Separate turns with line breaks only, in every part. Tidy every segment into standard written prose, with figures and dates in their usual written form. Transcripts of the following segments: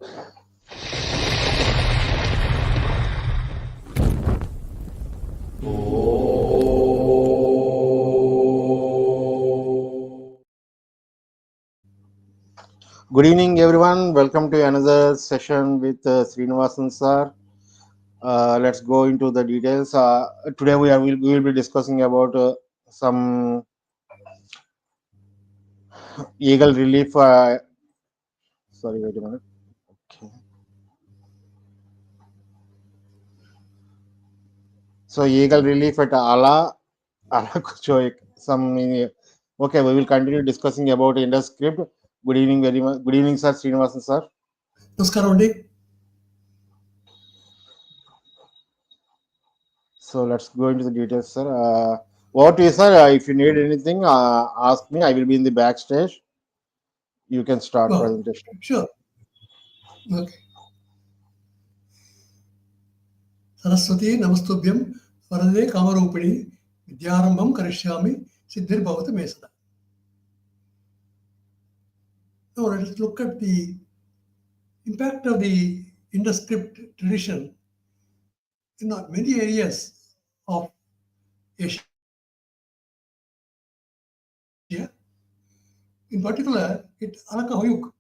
Good evening, everyone. Welcome to another session with Srinivasan sir. Let's go into the details. Today we will be discussing about some eagle relief. Sorry, wait a minute. Okay. So eagle relief at Ala. Okay, we will continue discussing about induscript. Good evening, very much. Good evening, sir. Srinivasan sir.
Namaskaram.
So let's go into the details, sir. Over to you, sir. If you need anything, ask me. I will be in the backstage. You can start presentation.
Sure. Okay. Sarasvati Namastubhyam Varade Kamarupini Vidyarambam Karishyami Siddhir Bhavata Mesada. Now let us look at the impact of the induscript tradition in many areas of Asia. In particular, at Alakahuyuk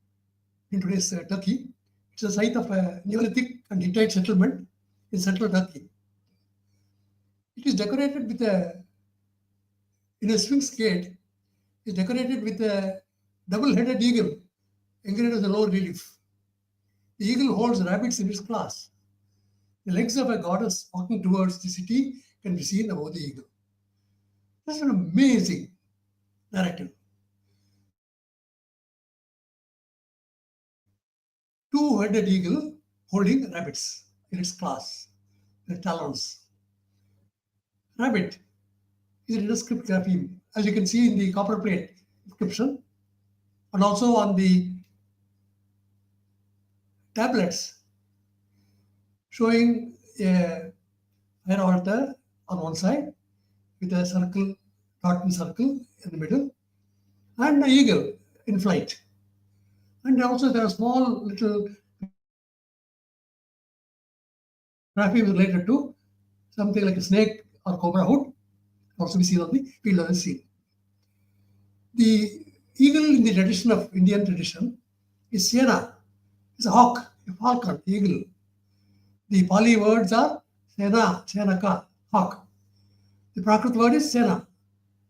in today's Turkey, it's a site of a Neolithic and Hittite settlement in central Turkey. It is decorated with in a Sphinx gate, is decorated with a double-headed eagle engraved as a low relief. The eagle holds rabbits in its claws. The legs of a goddess walking towards the city can be seen above the eagle. That's an amazing narrative. Two-headed eagle holding rabbits in its claws, the talons. Rabbit is an induscript grapheme, as you can see in the copper plate inscription, and also on the tablets showing a fire altar on one side with a circle, dot and circle in the middle, and an eagle in flight. And also there are small little grapheme related to something like a snake or cobra hood, also we see on the field of the scene. The eagle in the tradition of Indian tradition is Sena. It's a hawk, a falcon, eagle. The Pali words are Sena, Senaka, hawk. The Prakrit word is Sena,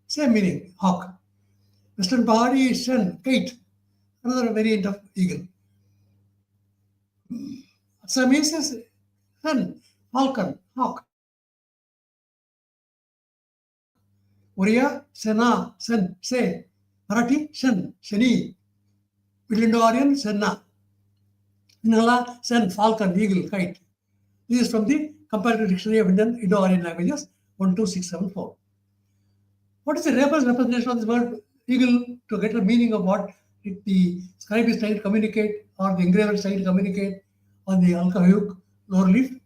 same meaning, hawk. Western Pahari is Sen, kite, another variant of eagle. Assamese is Sen, falcon, hawk. Oriya, Sena, Sen, say. Marathi, Sen, Shani. Middle Indo-Aryan, Senna. Sinhala, Sen, falcon, eagle, kite. This is from the Comparative Dictionary of Indian Indo-Aryan Languages, 12674. What is the Raper's representation of this word eagle to get the meaning of what the scribe is trying to communicate or the engraver is trying to communicate on the Alkahuyuk lower leaf,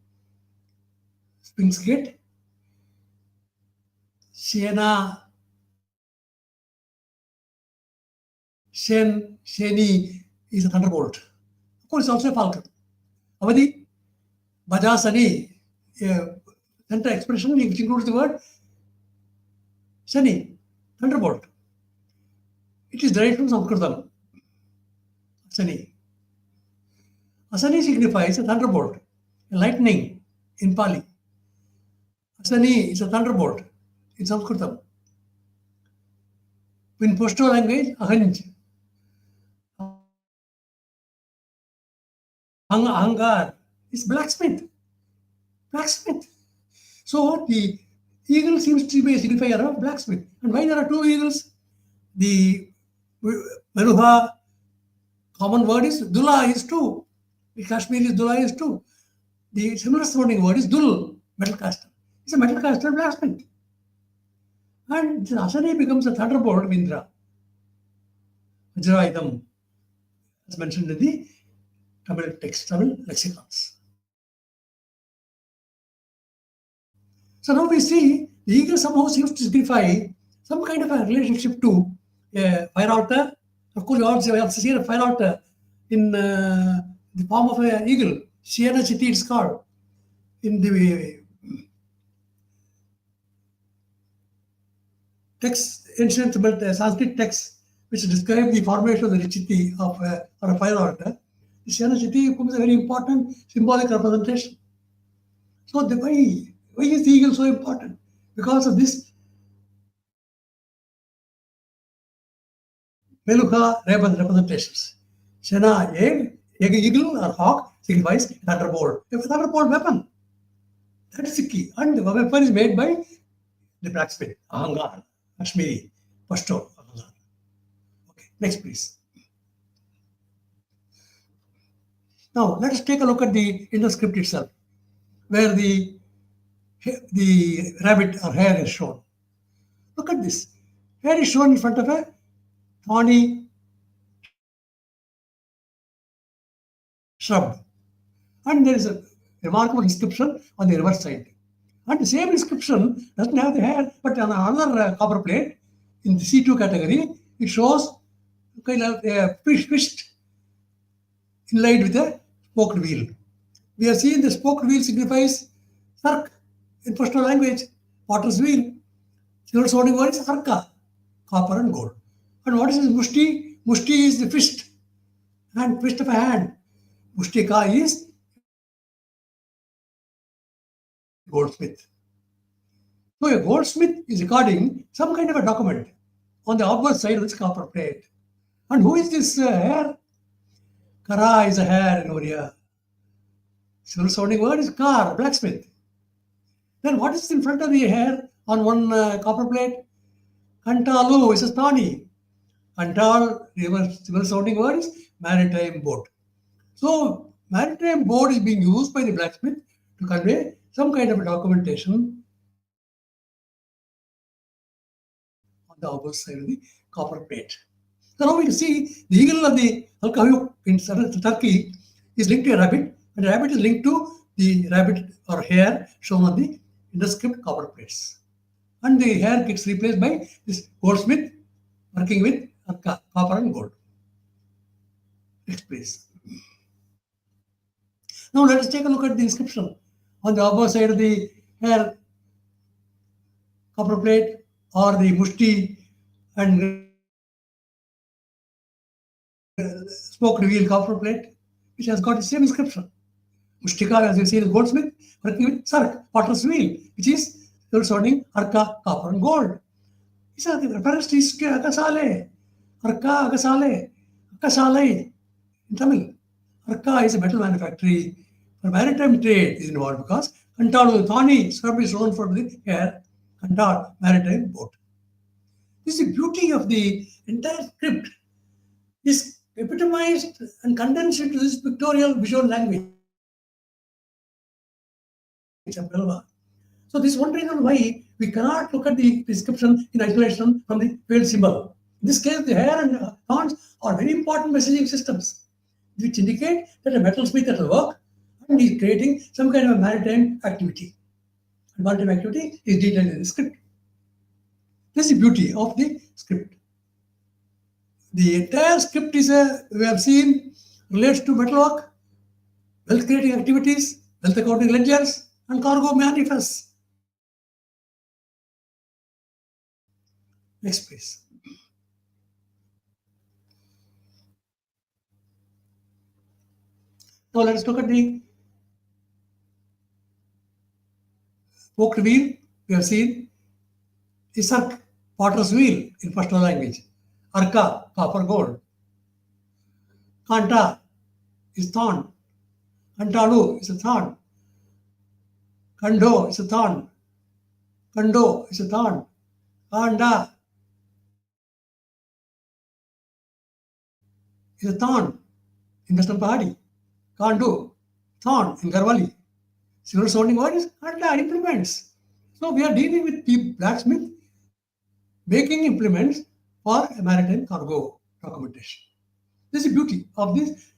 Sphinx gate? Siena, Shen, Sheni is a thunderbolt. Of course, it's also a falcon. Avadi, Bajasani, center expression which includes the word Shani, thunderbolt. It is derived from Sanskritam. Asani. Asani signifies a thunderbolt, a lightning in Pali. Asani is a thunderbolt in Sanskritam. In Pashto language, Ahanj. Ahangar is blacksmith. Blacksmith. So the eagle seems to be a signifier of blacksmith. And why there are two eagles? The Meruha common word is Dula is two. The Kashmiri Dula is two. The similar sounding word is Dul, metal caster. It's a metal caster blacksmith. And Asani becomes a thunderbolt of Indra. Vajraidam, as mentioned in the Tamil text, Tamil lexicons. So now we see the eagle somehow seems to signify some kind of a relationship to a fire altar. Of course, you also see a fire altar in the form of an eagle. Siena Chiti it's called in the text, ancient Sanskrit texts, which describe the formation of the Chiti of or a fire altar. The Siena Chiti becomes a very important symbolic representation. So why is the eagle so important? Because of this Meluka representations. Shana, eagle or hawk signifies thunderbolt. A thunderbolt weapon. That is the key. And the weapon is made by the blacksmith, Ahangar, Kashmiri, Pashto, Ahangar. Okay, next please. Now let us take a look at the induscript itself, where the rabbit or hare is shown. Look at this. Hare is shown in front of a thorny shrub. And there is a remarkable inscription on the reverse side. And the same inscription doesn't have the hare, but on another copper plate in the C2 category, it shows kind of a fish inlaid with a spoked wheel. We have seen the spoked wheel signifies sark in Pashto language, potter's wheel. Silver sounding word is arka, copper and gold. And what is this mushti? Mushti is the fist, and fist of a hand. Mushtika is goldsmith. So a goldsmith is recording some kind of a document on the upward side of this copper plate. And who is this hare? Kara is a hare in Oriya. Silver sounding word is kar, blacksmith. Then what is in front of the hare on one copper plate? Kantalu is a stani. Kantal, silver sounding word is maritime boat. So maritime boat is being used by the blacksmith to convey some kind of a documentation on the opposite side of the copper plate. So now we can see the eagle of the Halkayuk in Turkey is linked to a rabbit, and the rabbit is linked to the rabbit or hare shown on the induscript copper plates. And the hare gets replaced by this goldsmith working with copper and gold. Next please. Now let us take a look at the inscription on the opposite side of the hare copper plate or the mushti and spoked wheel copper plate, which has got the same inscription. Mushtika, as you see, is goldsmith working with sark, potter's wheel, which is sounding arka, copper and gold. These are the references to Akasale, arka, Akasale, Akasale in Tamil. Arka is a metal manufactory. For maritime trade is involved because Kantal Thani scrub is shown for the hare, Kantar maritime boat. This is the beauty of the entire script. Is epitomized and condensed into this pictorial visual language. So this is one reason why we cannot look at the description in isolation from the veiled symbol. In this case, the hare and thorns are very important messaging systems, which indicate that a metalsmith at work and is creating some kind of a maritime activity. And maritime activity is detailed in the script. This is the beauty of the script. The entire script is we have seen, relates to metalwork, wealth creating activities, wealth accounting ledgers, and cargo manifests. Next please. Now let us look at the spoked wheel. We have seen Isark, potter's wheel in Pashto language. Arka, copper gold. Kanta is thorn. Kantalu is a thorn. Kando is a thorn. Kando is a thorn. Kanda is a thorn in Western Pahadi. Kandu, thorn in Garwali. Similar sounding word is Kanda, implements. So we are dealing with the blacksmith making implements for a maritime cargo documentation. This is the beauty of this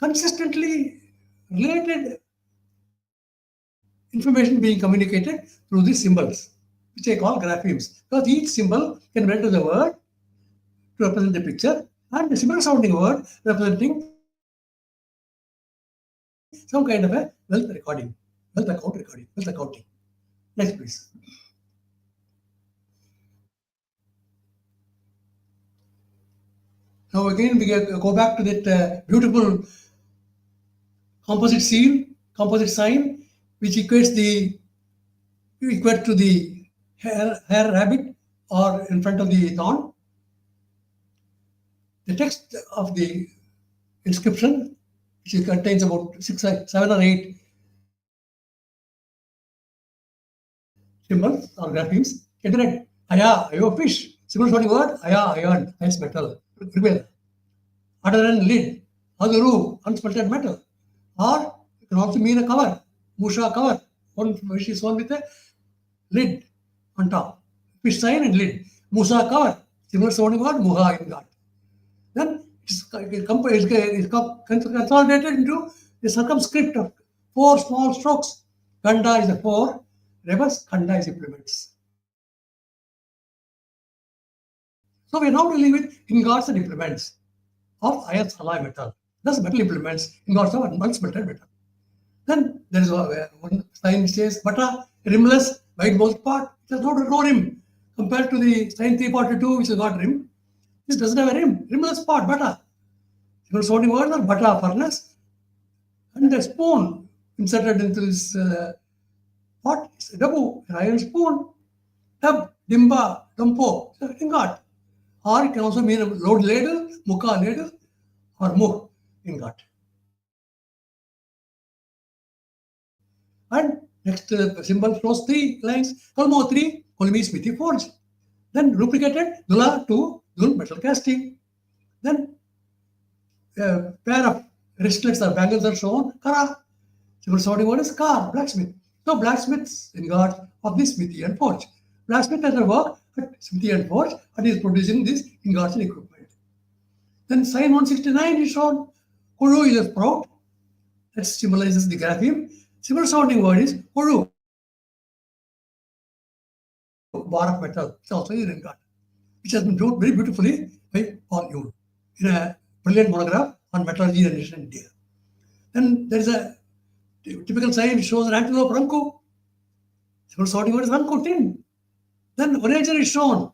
consistently related information being communicated through these symbols, which I call graphemes. Because each symbol can render the word to represent the picture, and the similar sounding word representing some kind of a wealth recording, wealth accounting. Next, please. Now again, we go back to that beautiful composite sign, which equates to the hair rabbit or in front of the thorn. The text of the inscription, which contains about 7 or 8 symbols or graphemes, read Aya, ayo fish, symbol for the word, Aya, iron, ice metal, other than lid, Aduru, unsmelted metal, or it can also mean a cover, Musha cover, one fish is one with a lid on top, fish sign and lid, Musa cover, similar sounding word, Muha in God. Then it's consolidated into the circumscript of 4 small strokes. Kanda is a 4, rebus, Kanda is implements. So we are now dealing with ingots and implements of iron alloy metal. Thus metal implements, ingots of unsmelted metal. Then there is one sign which says bata, rimless, white mouth part. It has no rim compared to the sign 342 which has got rim. This doesn't have a rim, rimless pot, bata. You know, sounding words are bata, furnace, and the spoon inserted into this pot is a dabu, an iron spoon, tub, dimba, dumpo, ingot. Or it can also mean a load ladle, mukha ladle, or mukh, ingot. And next symbol shows 3 lines, kolmo 3, kolmi smithy forge. Then lubricated, dula 2, dul metal casting. Then a pair of wristlets or bangles are shown, kara. Symbol sounding word is kar, blacksmith. So blacksmiths ingot of this smithy and forge. Blacksmith has a work at smithy and forge and is producing this ingots and equipment. Then sign 169 is shown. Kuru is a sprout. That symbolizes the grapheme. Similar sounding word is Kuru. Bar of metal. It's also an ingot, which has been drawn very beautifully by Paul Yule in a brilliant monograph on metallurgy in India. Then there is a typical sign which shows an antelope ranku. Similar sounding word is ranku tin. Then orager is shown.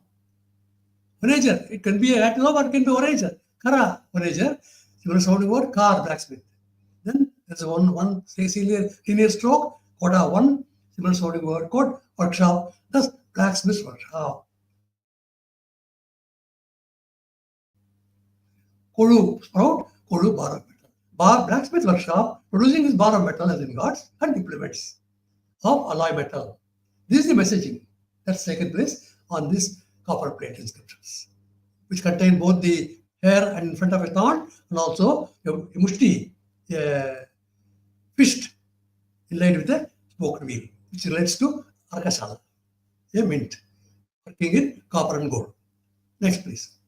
Orager, it can be an antelope or it can be orager. Kara, orager. Similar sounding word, car, blacksmith. Then there's one linear stroke, koda 1, similar sounding word, code, workshop, thus blacksmith workshop. Kodu sprout, kodu bar of metal. Blacksmith workshop producing this bar of metal as ingots and implements of alloy metal. This is the messaging that's taken place on this copper plate inscriptions, which contain both the hair and in front of a thorn and also a mushti, fished inlaid with a spoken wheel, which relates to Arkasala, a mint, working in copper and gold. Next, please.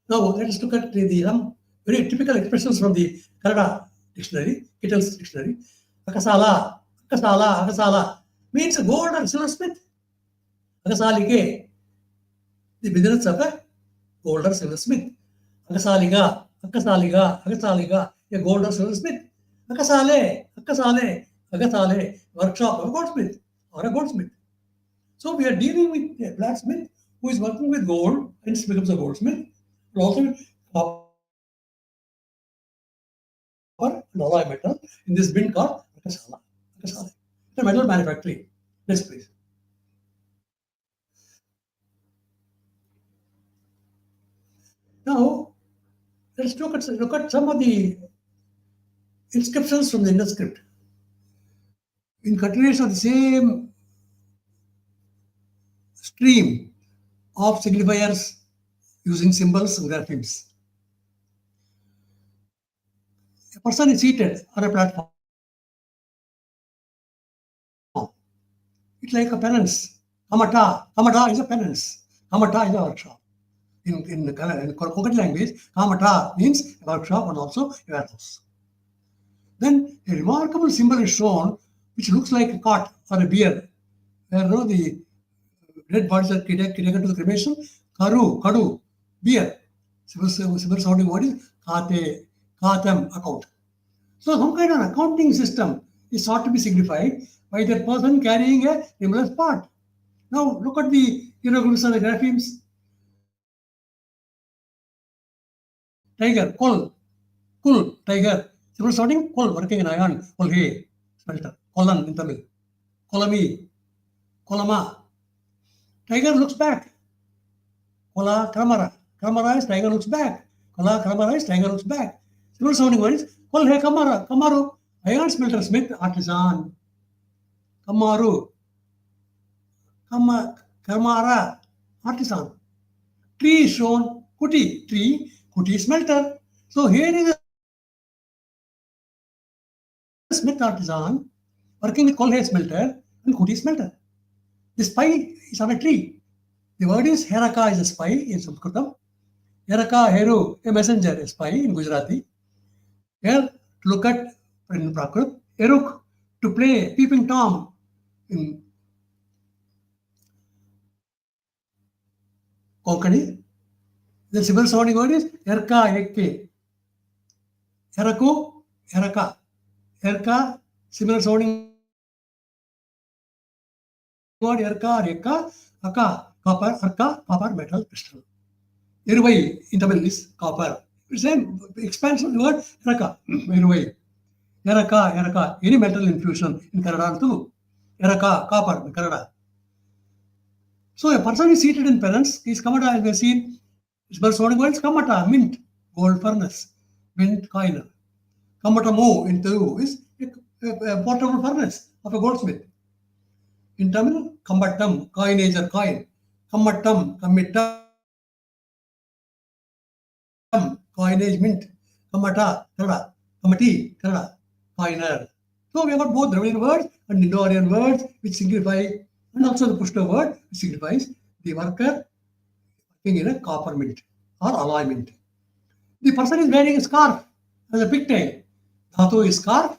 Now, let us look at the very typical expressions from the Kannada dictionary, Kittel's dictionary. Akasala, Akasala, Akasala means a gold or silver smith. Akasalike, the business of a gold or silver smith. Akasaliga, Akasaliga, Akasaliga, a gold or silver smith. Akasale, Akasale, Akasale, workshop of a goldsmith or a goldsmith. So we are dealing with a blacksmith who is working with gold and becomes a goldsmith, but also with copper and alloy metal in this bin called Akasala. Akasale. The metal manufacturing. Next, please. Now, let's look at some of the inscriptions from the Indus script. In continuation of the same stream of signifiers using symbols and graphemes. A person is seated on a platform. It's like a penance. Kamata. Kamata is a penance. Kamata is a workshop. In Konkani language, Kamata means a workshop and also a warehouse. Then a remarkable symbol is shown which looks like a cart or a bier, where the dead bodies are taken to the cremation. Kadu, bier. Civil sounding word is katem, account. So some kind of accounting system is sought to be signified by the person carrying a similar part. Now look at the hieroglyphs and the graphemes. Tiger, kul, tiger. Civil sounding, kul, working in iron, kolhe, smelter, kolan in Tamil, kolami, kolama. Tiger looks back. Kola, kramara. Kramara is tiger looks back. Kola, kramara is tiger looks back. Civil sounding word is kolhe, kamara, kamaru. Iron smelter, smith, artisan. Kamaru. Kamara, artisan. Tree is shown, kuti, tree, kuti smelter. So here is a smith artisan working with kolhe smelter and kuti smelter. The spy is on a tree. The word is Heraka is a spy in Sanskritam. Heraka, Heru, a messenger, a spy in Gujarati. Here, to look at in Prakrit. Eruk, to play peeping Tom in Konkani. The civil sounding word is Erka, Ekke. Eraku, Eraka. Erka, similar sounding word Erka, Reka, Aka, copper, Arka, copper, metal, crystal. Iruvai in Tamil is copper. Same expansion of the word Eraka, Iruvai. Eraka, any metal infusion in Kannada too. Eraka, copper in Kannada. So a person is seated in parents, is kamata, as we have seen. Civil sounding word is kamata, mint, gold furnace, mint coiner. Kamatamu in Telugu is a portable furnace of a goldsmith. In Tamil, kambattam, coinage or coin. Kammattam, committam, coinage, mint. Kammata, Kannada. Kammati, Kannada, coiner. So we have got both Dravidian words and Indo-Aryan words which signify, and also the Pushto word which signifies the worker working in a copper mint or alloy mint. The person is wearing a scarf as a pigtail. Dhatu is scarf.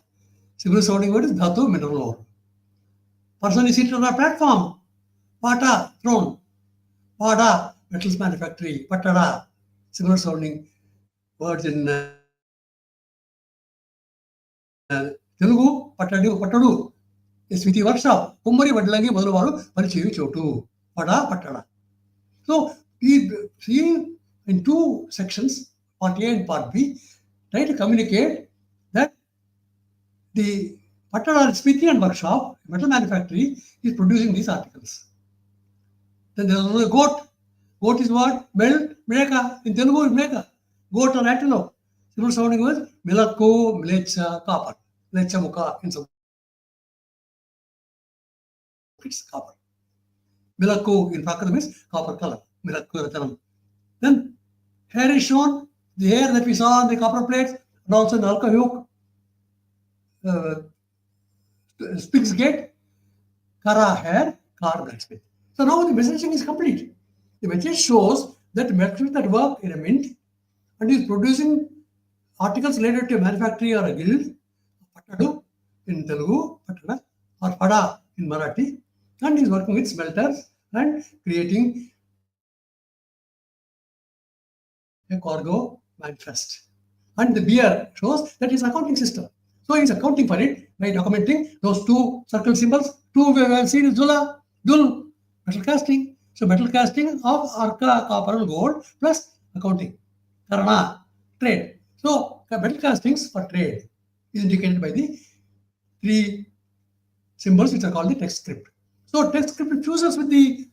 Civil sounding word is dhatu, mineral ore. Person is seated on a platform. Pata, throne. Pada, metals manufactory. Pattada, similar sounding words in Telugu. Pattadu. A smithy workshop. Kummari Vadlangi Madhuvaru Parichayu Chotu. Pada, Pattada. So we see in two sections, part A and part B, try to communicate that the Pattada smithy and workshop, metal manufactory, is producing these articles. Then there is also a goat. Goat is what? Belt, Meka. In Telugu is Meka. Goat or antelope. Civil sounding words, Milakku, Milecha, copper. Milecha Muka in some. It's copper. Milakku in Prakriti is copper color. Milakku Ratanam. Then hair is shown, the hair that we saw on the copper plates, and also in the Alka Hook, Spig's Gate, Kara hair, car blacksmith. So now the messaging is complete. The message shows that blacksmith at work in a mint and is producing articles related to a manufactory or a guild, Pattadu in Telugu, Pattada, or Pada in Marathi, and is working with smelters and creating a cargo manifest. And the beer shows that is accounting system. So he is accounting for it by documenting those two circle symbols. Two we have seen is Dula, Dul, metal casting. So metal casting of Arka, copper and gold plus accounting. Karana, trade. So metal castings for trade is indicated by the three symbols which are called the text script. So text script fuses with the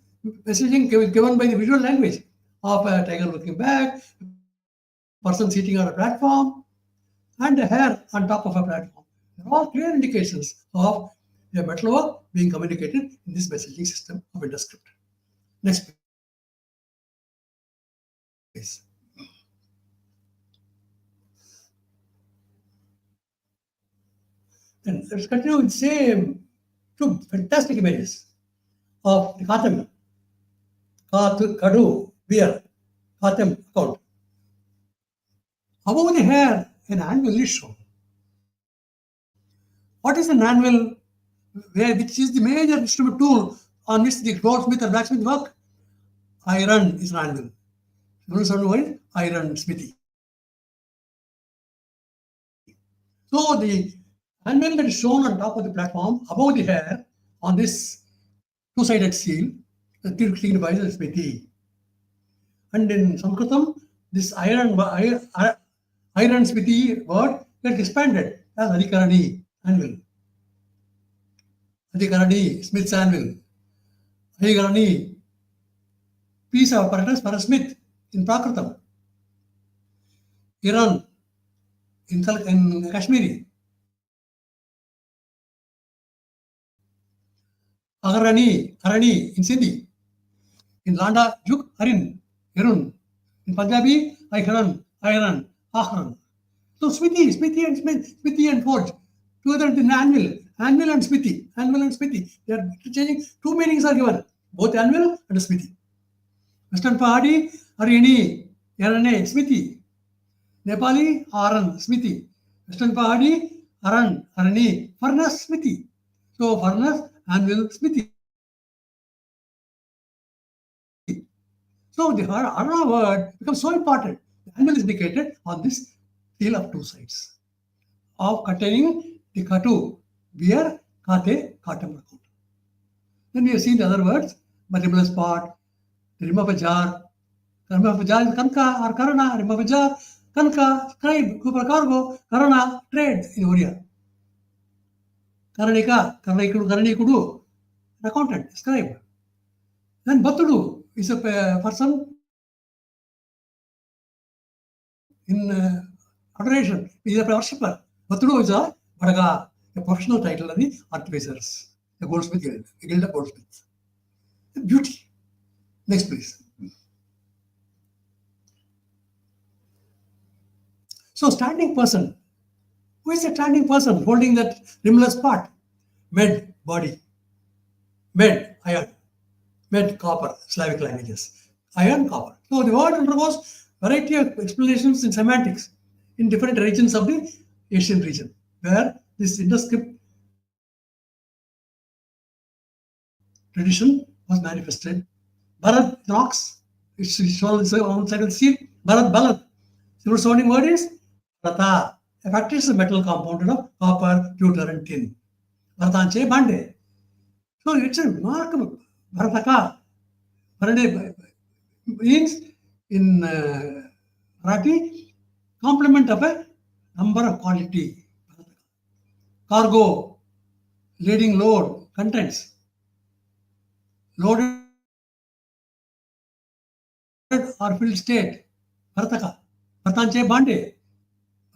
messaging given by the visual language of a tiger looking back, person sitting on a platform, and a hair on top of a platform. They're all clear indications of a metalwork being communicated in this messaging system of induscript. Next please. Then let's continue with the same two fantastic images of the Katam, Kadu, beer, Katam account. Above the hair, an anvil is shown. What is an anvil? Which is the major instrument tool on which the goldsmith or blacksmith work? Iron is an anvil. Similar sounding word, iron smithy. So the anvil that is shown on top of the platform above the hair on this two-sided seal, the signifies a smithy. And in Sanskritam, this iron smithy word gets expanded as Adhikarani, anvil. Adhikarani, smith's anvil. Adhikarani, piece of apparatus for a smith in Prakritam. Iran in Kashmiri. Arani in Sindhi. In Landa, Juk, Harin, Irun. In Punjabi, Iron, Ahran. So smithy and forge. Together in anvil and smithy. They are changing. Two meanings are given. Both anvil and smithy. Western Pahadi, Arini, Yarane, smithy. Nepali, Aran, smithy. Western Pahadi, Aran, Arani, furnace, smithy. So furnace, anvil, smithy. So the Arana word becomes so important. The anvil is indicated on this seal of two sides of containing the katu, beer, kate, katam. Then we have seen the other words, rimless pot, the rim of a jar. The rim of a jar is kanka or karana, rim of a jar, kanka, scribe, cooper cargo, karana, trade in Oriya. Karanikudu, an accountant, scribe. Then Batudu is a person in adoration. He is a worshipper. Batudu is a Badaga, a professional title of the artificers, the goldsmith guild, the guild of goldsmiths. Beauty. Next, please. So, standing person. Who is a standing person holding that rimless pot? Med, body. Med, iron. Med, copper, Slavic languages. Iron, copper. So, the word undergoes variety of explanations in semantics in different regions of the Asian region, where this induscript tradition was manifested. Bharat knocks, it's shown on the side of the seal. Bharat Balat. The sounding word is Rata. A factory is a metal compounded of copper, pewter, and tin. Bharatanche Bande. So it's a remarkable Bharataka. Bharade means in Marathi, complement of a number of quantity. Cargo, leading load, contents. Loaded or filled state. Bharataka. Bharatanche Bande.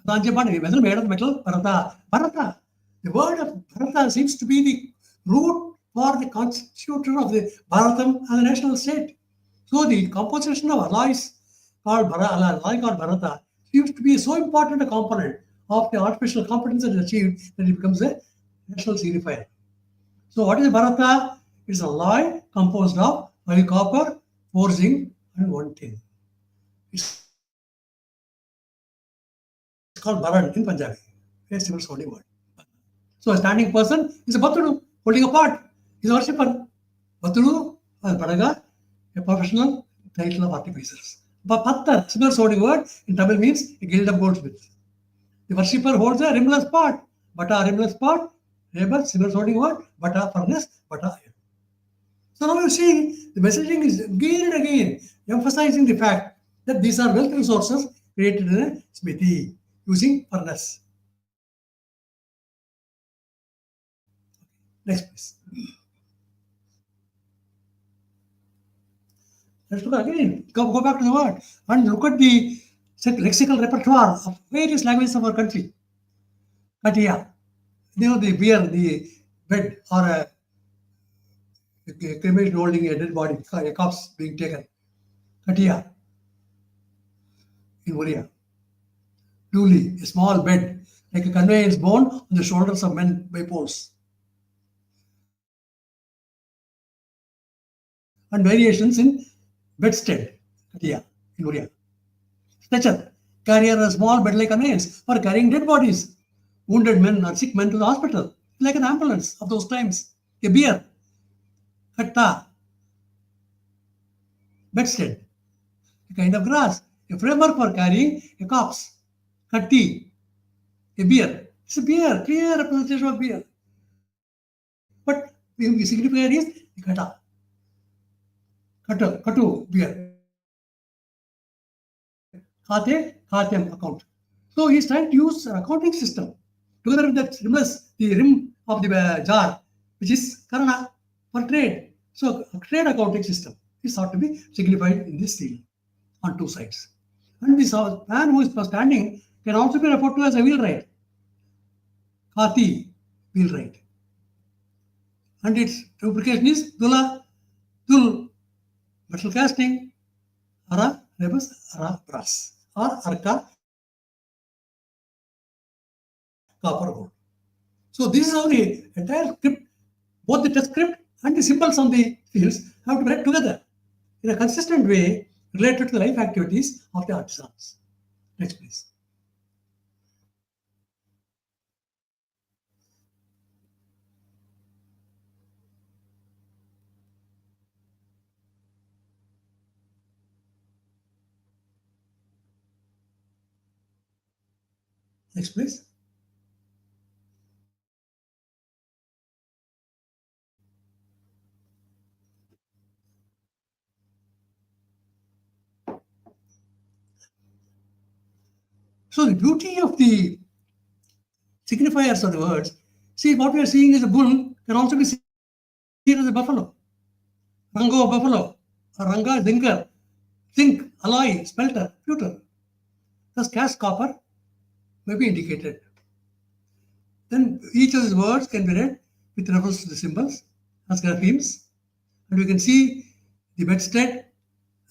Vessel made of metal, Bharata. The word of Bharata seems to be the root for the constitutor of the Bharatam and the national state. So the composition of alloys called Bharata seems to be so important a component of the artificial competence that is achieved that it becomes a national signifier. So what is Bharata? It is an alloy composed of 5 copper, 4 zinc, and 1 tin. It's called Bharan in Punjabi. A similar sounding word. So a standing person is a Bhatudu holding a pot. He's a worshipper. Bhatudu or Badaga, a professional title of artificers. Pattar, similar sounding word in Tamil means a guild of goldsmiths. The worshipper holds a rimless pot. Bata, rimless pot. Rebel, similar sounding word. Bata, furnace. Bata, iron. So now you see, the messaging is again and again emphasizing the fact that these are wealth resources created in a smithy using furnace. Next, please. Let's look again. Go back to the word and look at the lexical repertoire of various languages of our country. Katia. You know, the beer, the bed, or a cremation holding a dead body, a corpse being taken. Katia. In Oriya. Duli, a small bed, like a conveyance borne on the shoulders of men by poles. And variations in bedstead, Katia, in Oriya. Stretcher, carrier a small bed-like conveyance for carrying dead bodies, wounded men or sick men to the hospital, like an ambulance of those times. A bier, Katta, bedstead, kind of grass. A framework for carrying a corpse. Katti, a beer. It's a beer, clear representation of beer. But the signifier is kata. Katu, beer. Khatem, account. So he's trying to use an accounting system together with the rim of the jar, which is karana for trade. So a trade accounting system is thought to be signified in this seal on two sides. And this man who is standing can also be referred to as a wheelwright. Khati, wheelwright. And its duplication is dula, dul, metal casting, ara, rebus, ara, brass, or arka, copper gold. So this is how the entire script, both the text script and the symbols on the fields have to be read together in a consistent way related to the life activities of the artisans. Next, please. Next, please. So the beauty of the signifiers of the words, see what we are seeing as a bull can also be seen as a buffalo. Rango, buffalo. Ranga, zinker. Zinc, alloy, spelter, pewter. Thus cast copper may be indicated. Then each of these words can be read with reference to the symbols as graphemes. And we can see the bedstead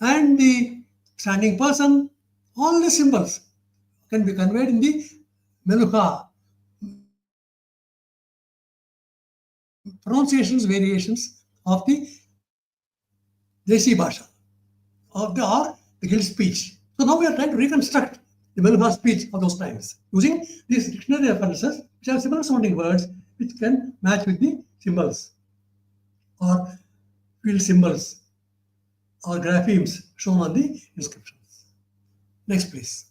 and the standing person. All the symbols can be conveyed in the meluha, pronunciations, variations of the Desi Bhasha or the guild speech. So now we are trying to reconstruct the Meluha speech of those times using these dictionary references which have similar sounding words which can match with the symbols or field symbols or graphemes shown on the inscriptions. Next, please.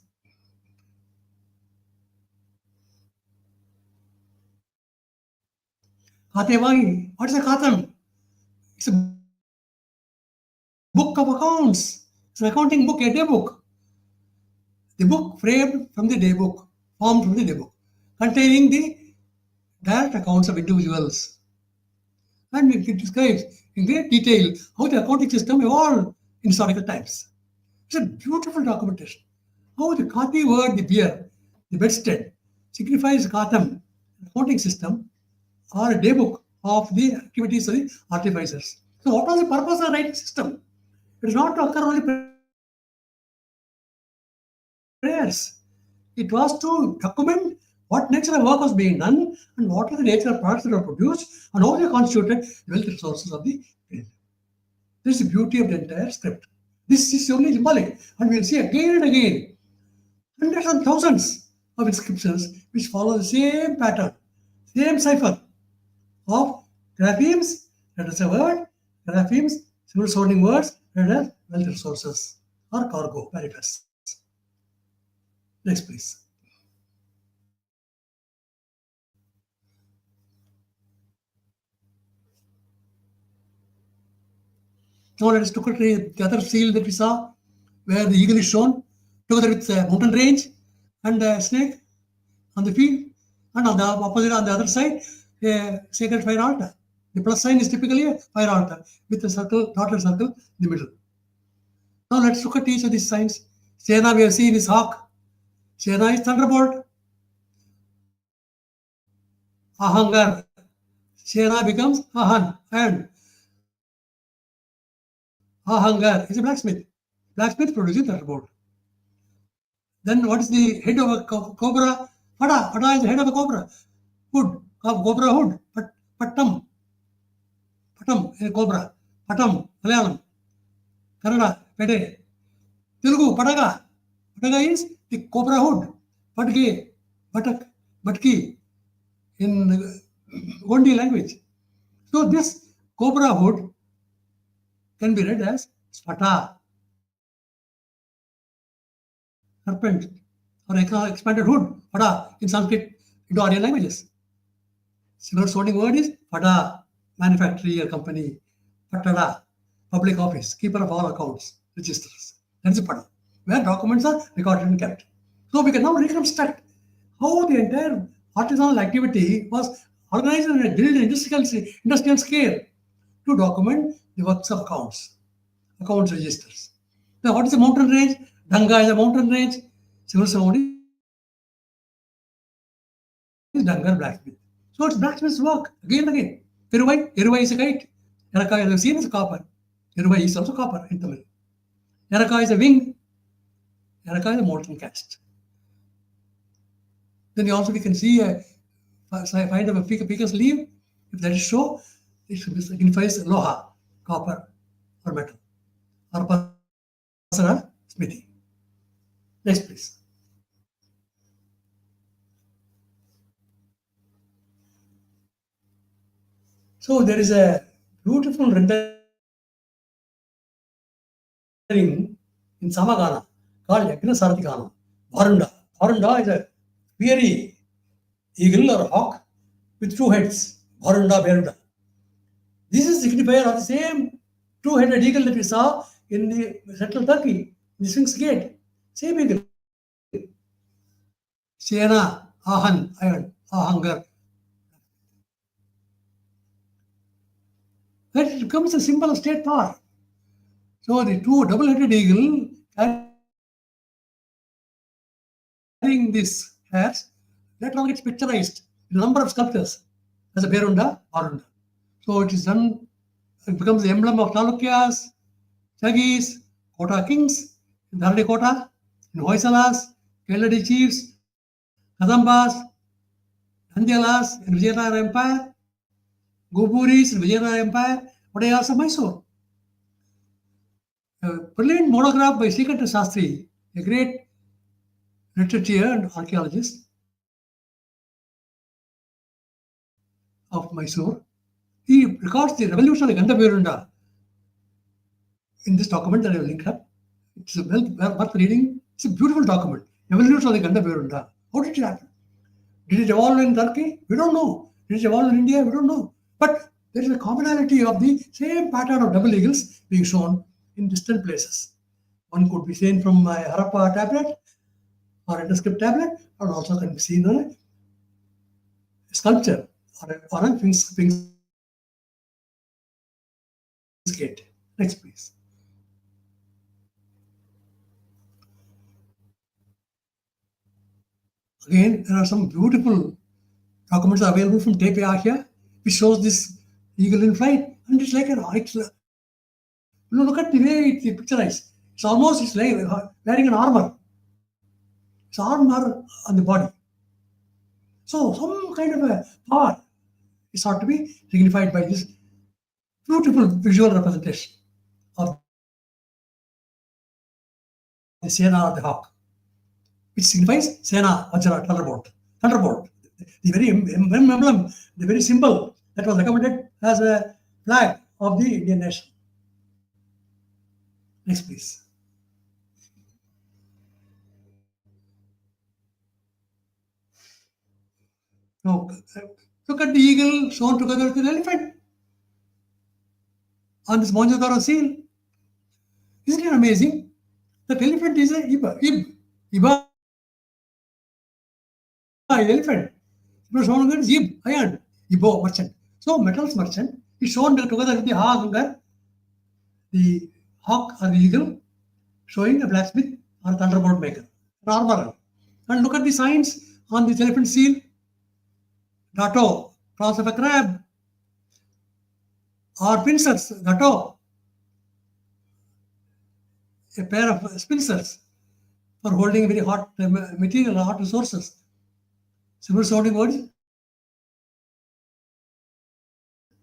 Khatevai, what is a khatam? It's a book of accounts. It's an accounting book, a day book. The book framed from the day book, formed from the day book, containing the direct accounts of individuals. And it describes in great detail how the accounting system evolved in historical times. It's a beautiful documentation. How the Khati word, the beer, the bedstead, signifies Khatam, accounting system, or a day book of the activities of the artificers. So what was the purpose of the writing system? It is not to occur only prayers. It was to document what nature of work was being done and what are the nature of products that were produced and how they constituted the wealth resources of the field. This is the beauty of the entire script. This is only symbolic, and we will see again and again hundreds and thousands of inscriptions which follow the same pattern, same cipher of graphemes, that is a word, graphemes, similar sounding words, that is wealth resources or cargo manifests. Next, please. Now let us look at the other seal that we saw, where the eagle is shown together with a mountain range and a snake on the field, and on the opposite, on the other side, a sacred fire altar. The plus sign is typically a fire altar with a circle, dotted circle in the middle. Now let's look at each of these signs. Sena we have seen is hawk. Sena is thunderbolt. Ahangar. Sena becomes Ahan, and Ahangar is a blacksmith. Blacksmith produces thunderbolt. Then what is the head of a cobra? Pada. Pada is the head of a cobra. Hood. Cobra hood. Pattam. Patam is a cobra. Patam, Malayalam. Kannada, Pede. Telugu, Padaga. Padaga is the cobra hood. Patke, Patak, Patki in Gondi language. So this cobra hood can be read as Spata. serpent, or expanded hood, pada, in Sanskrit, Indo-Aryan languages. Similar sounding word is pada, manufacturer company, patada, public office, keeper of all accounts, registers. That is pada, where documents are recorded and kept. So we can now reconstruct how the entire artisanal activity was organized and built in industrial scale to document the works of accounts registers. Now, what is a mountain range? Danga is a mountain range. Civil ceremony is Dangar blacksmith. So it's blacksmith's work again and again. Iruvai is a kite. Yaraka is seen as a copper. Iruvai is also copper in Tamil. Yaraka is a wing. Yaraka is a molten cast. Then we can see find a peaker's leaf. If that is so, it signifies loha, copper or metal, or pasara, smithy. Next, please. So there is a beautiful rendering in Samagana called Yagna Varunda. Varunda is a fiery eagle or hawk with two heads. Varunda Veruda. This is signifier of the same two-headed eagle that we saw in the central Turkey, in the Sphinx Gate. Same eagle. Sena, Ahan, Iron, Ahangar. That it becomes a symbol of state power. So the two double-headed eagle carrying this hairs, later on gets picturized in a number of sculptures as a Berunda, Varunda. So it is done, it becomes the emblem of Chalukyas, Chagis, Kota kings, in Dharani Kota, in Hoysalas, Keladi chiefs, Kadambas, Nandyalas in Vijayanagara Empire, Gopuris in Vijayanagara Empire, Odayars of Mysore. A brilliant monograph by Srikanta Shastri, a great literature and archaeologist of Mysore. He records the revolution of Gandhavirunda in this document that I have linked up. It's worth reading. It's a beautiful document. Evolution of the Gandhavirunda. How did it happen? Did it evolve in Turkey? We don't know. Did it evolve in India? We don't know. But there is a commonality of the same pattern of double eagles being shown in distant places. One could be seen from a Harappa tablet or a script tablet, and also can be seen on a sculpture or a Sphinx gate. Next, please. Again, there are some beautiful documents available from Tepe Asia, which shows this eagle in flight, and it's like look at the way it's picturized. It's like wearing an armor. It's armor on the body. So some kind of a power is thought to be signified by this beautiful visual representation of the Sena or the hawk, which signifies Sena, Vajra, thunderbolt. Thunderbolt, the very emblem, the very symbol that was recommended as a flag of the Indian nation. Next, please. Now, look at the eagle shown together with an elephant on this Mohenjo-daro seal. Isn't it amazing? That elephant is a Iba. Iba elephant. It was shown as Ib, iron. Ibo, merchant. So, metals merchant is shown together with the Hagangar, the hawk or the eagle, showing a blacksmith or thunderbolt maker, an armorer. And look at the signs on this elephant seal. Gato, cross of a crab, or pincers, gato, a pair of pincers for holding very hot material, hot resources. Similar sounding words.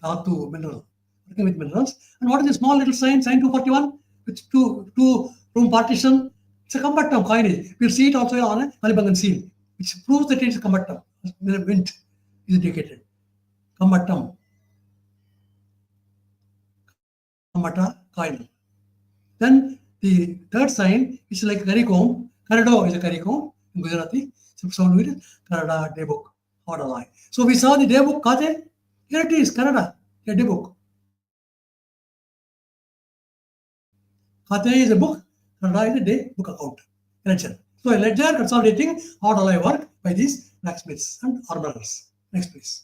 Dhatu, mineral, working with minerals. And what is the small little sign 241, with two room partition? It's a Kambattam coinage. We'll see it also on a Kalibangan seal, which proves that it is Kambattam. Mint is indicated. Kambattam. Kammata coin. Then the third sign is like Garicomb, Kannada is a curriculum in Gujarati. Sound with Kannada daybook. How to lie. So we saw the daybook Kate. Here it is, Kannada, a daybook. Kate is a book, Kannada is a day book account. Ledger. So a ledger consolidating how to lie work by these blacksmiths and armorers. Next please.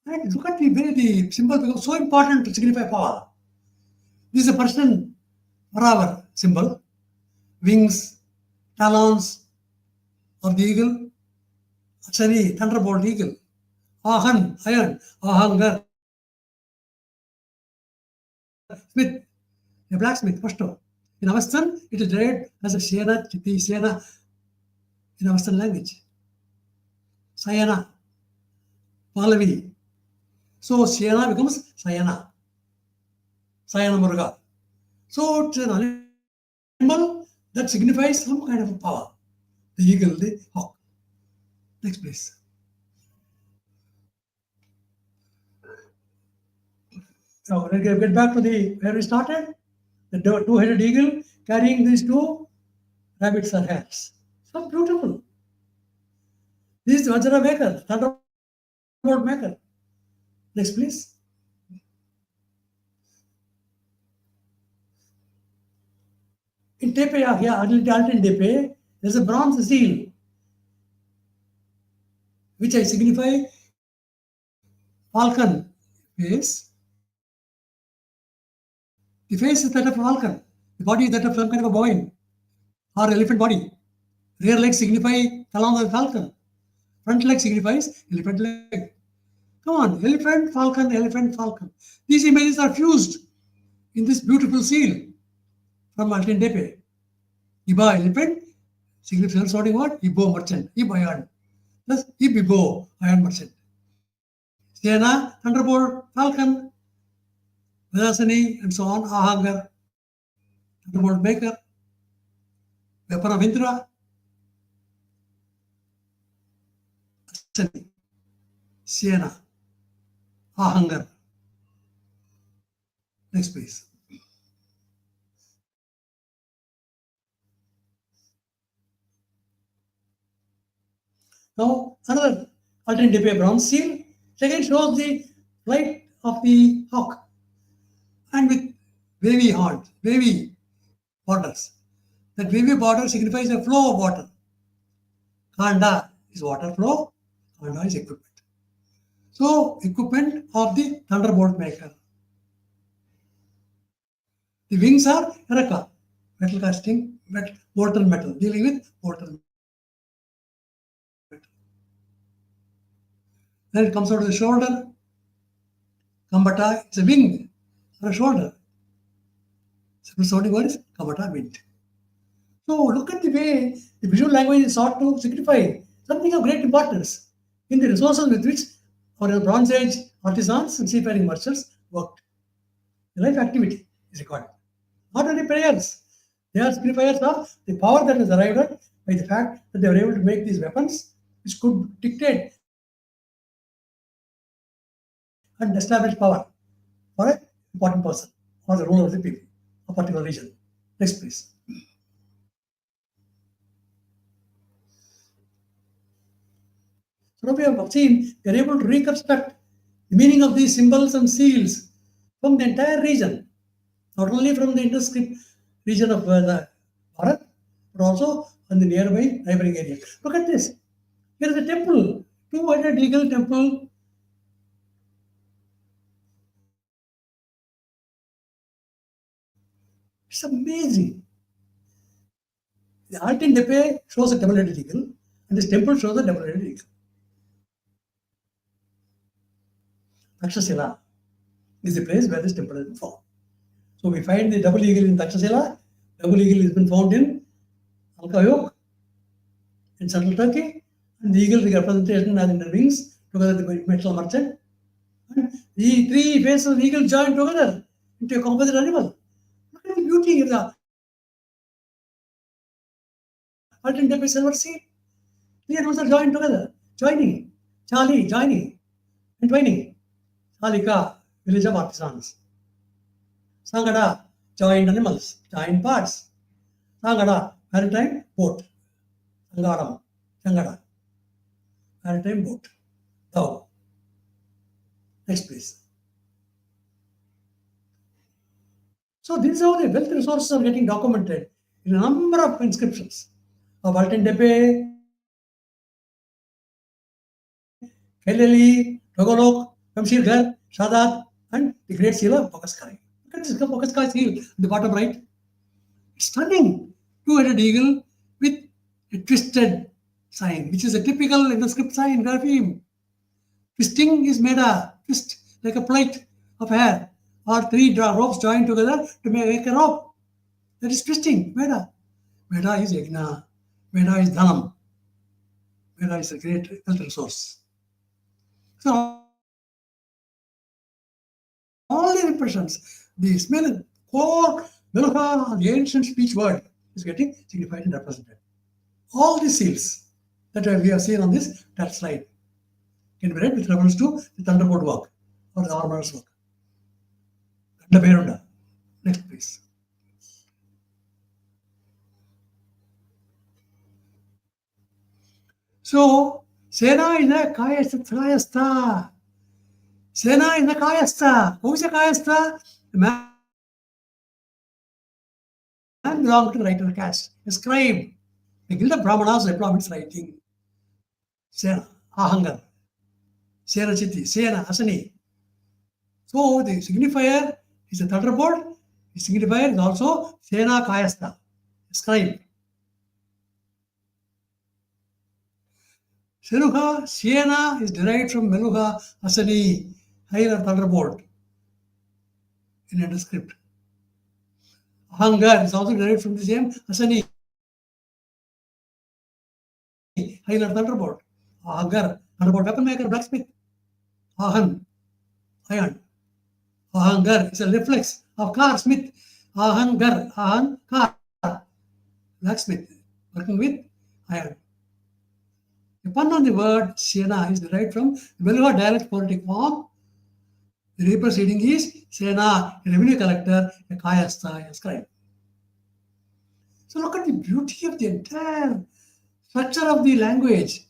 And look at the way the symbol becomes so important to signify power. This is a Persian Varavar symbol, wings, talons of the eagle, Shri, thunderbolt eagle, Ahan, iron, Ahangar, smith, a blacksmith, Pashto. In Avestan, it is derived as a Shena, Chiti, Shena in Avestan language. Sayana, Pahlavi. So Shena becomes Sayana. Sayana Murga. So it's an animal that signifies some kind of power. The eagle, the hawk. Next please. So let's get back to the where we started. The two-headed eagle carrying these two rabbits or hares. So beautiful. This is Vajra maker, thunderbolt maker. Next please. In Tepe, here, Altin Tepe, there's a bronze seal, which I signify falcon face. The face is that of a falcon. The body is that of some kind of a bovine or elephant body. Rear legs signify talons of a falcon. Front leg signifies elephant leg. Come on, elephant, falcon, elephant, falcon. These images are fused in this beautiful seal from Altin Tepe. Iba elephant signifies sorting what? Ibo merchant. Ib iron. Plus Ibibo iron merchant. Sena, thunderbolt, falcon, Vedasani, and so on. Ahangar, thunderbolt maker, weapon of Indra. Siena, Ahangar. Next please. Now another alternative bronze seal. Second shows the flight of the hawk and with wavy horns, wavy borders. That wavy border signifies a flow of water. Khanda is water flow, Khanda is equipment. So, equipment of the thunderbolt maker. The wings are Eraka, metal casting, mortal metal, dealing with mortal metal. Then it comes out of the shoulder. Kambata, it's a wing or a shoulder. Simple sounding word is Kambata, wind. So look at the way the visual language is sought to signify something of great importance in the resources with which our Bronze Age artisans and seafaring merchants worked. The life activity is recorded. Not only prayers, they are signifiers of the power that is arrived at by the fact that they were able to make these weapons which could dictate and establish power for an important person or the ruler of the people, a particular region. Next, please. So now we have seen they are able to reconstruct the meaning of these symbols and seals from the entire region, not only from the induscript region of the Bharat, but also from the nearby neighboring area. Look at this. Here is a temple, two-headed eagle temple. It's amazing. The Altin Tepe shows a double-headed eagle, and this temple shows a double-headed eagle. Takshashila is the place where this temple has been found. So we find the double eagle in Takshashila. Double eagle has been found in Alkayok, in central Turkey, and the eagle representation as in the wings together with the metal merchant. And the three faces of the eagle joined together into a composite animal. Look at the beauty of the Altin Tepe silver sea. Three animals are joined together, joining, Charlie, joining, and twining. Halika, village of artisans. Sangada, joined animals, joined parts. Sangada, maritime boat. Sangadam, Sangada, maritime boat. Now, next please. So this is how the wealth resources are getting documented in a number of inscriptions of Altendepe, Keleli, Togolok, Kamshirghar, Shadat, and the Great Seal of Pakaskai. Look at this Pakaskai seal at the bottom right. It's stunning. Two-headed eagle with a twisted sign, which is a typical induscript sign, grapheme. Twisting is made a twist like a plait of hair, or three ropes joined together to make a rope. That is twisting, Veda. Veda is Yajna. Veda is Dhanam. Veda is a great wealth resource. So all the impressions, the smell, core, Meluha, the ancient speech word is getting signified and represented. All the seals that we have seen on this that slide can be read with reference to the thunderbolt work or the armorer's work. Next, please. So, Sena is a Kayastha. Sena is a Kayastha. Who is a Kayastha? The man belonged to the writer caste, a scribe. The guild of Brahmanas employments writing. Sena, Ahangar, Sena Chitti, Sena, Asani. So the signifier is a thunderbolt. The signifier is also Sena Kayastha, scribe. Senuha, Siena is derived from Meluha, Asani, higher thunderbolt in induscript. Ahangar is also derived from the same Asani, higher thunderbolt. Ahangar, thunderbolt weapon maker, blacksmith. Ahan, iron. Ahangar is a reflex of car, smith. Ahangar, Ahan, car, blacksmith, working with iron. The pun on the word Sena is derived from the Meluha dialect phonetic form. The reproceeding is Sena, a revenue collector, a Kayastha, a scribe. So look at the beauty of the entire structure of the language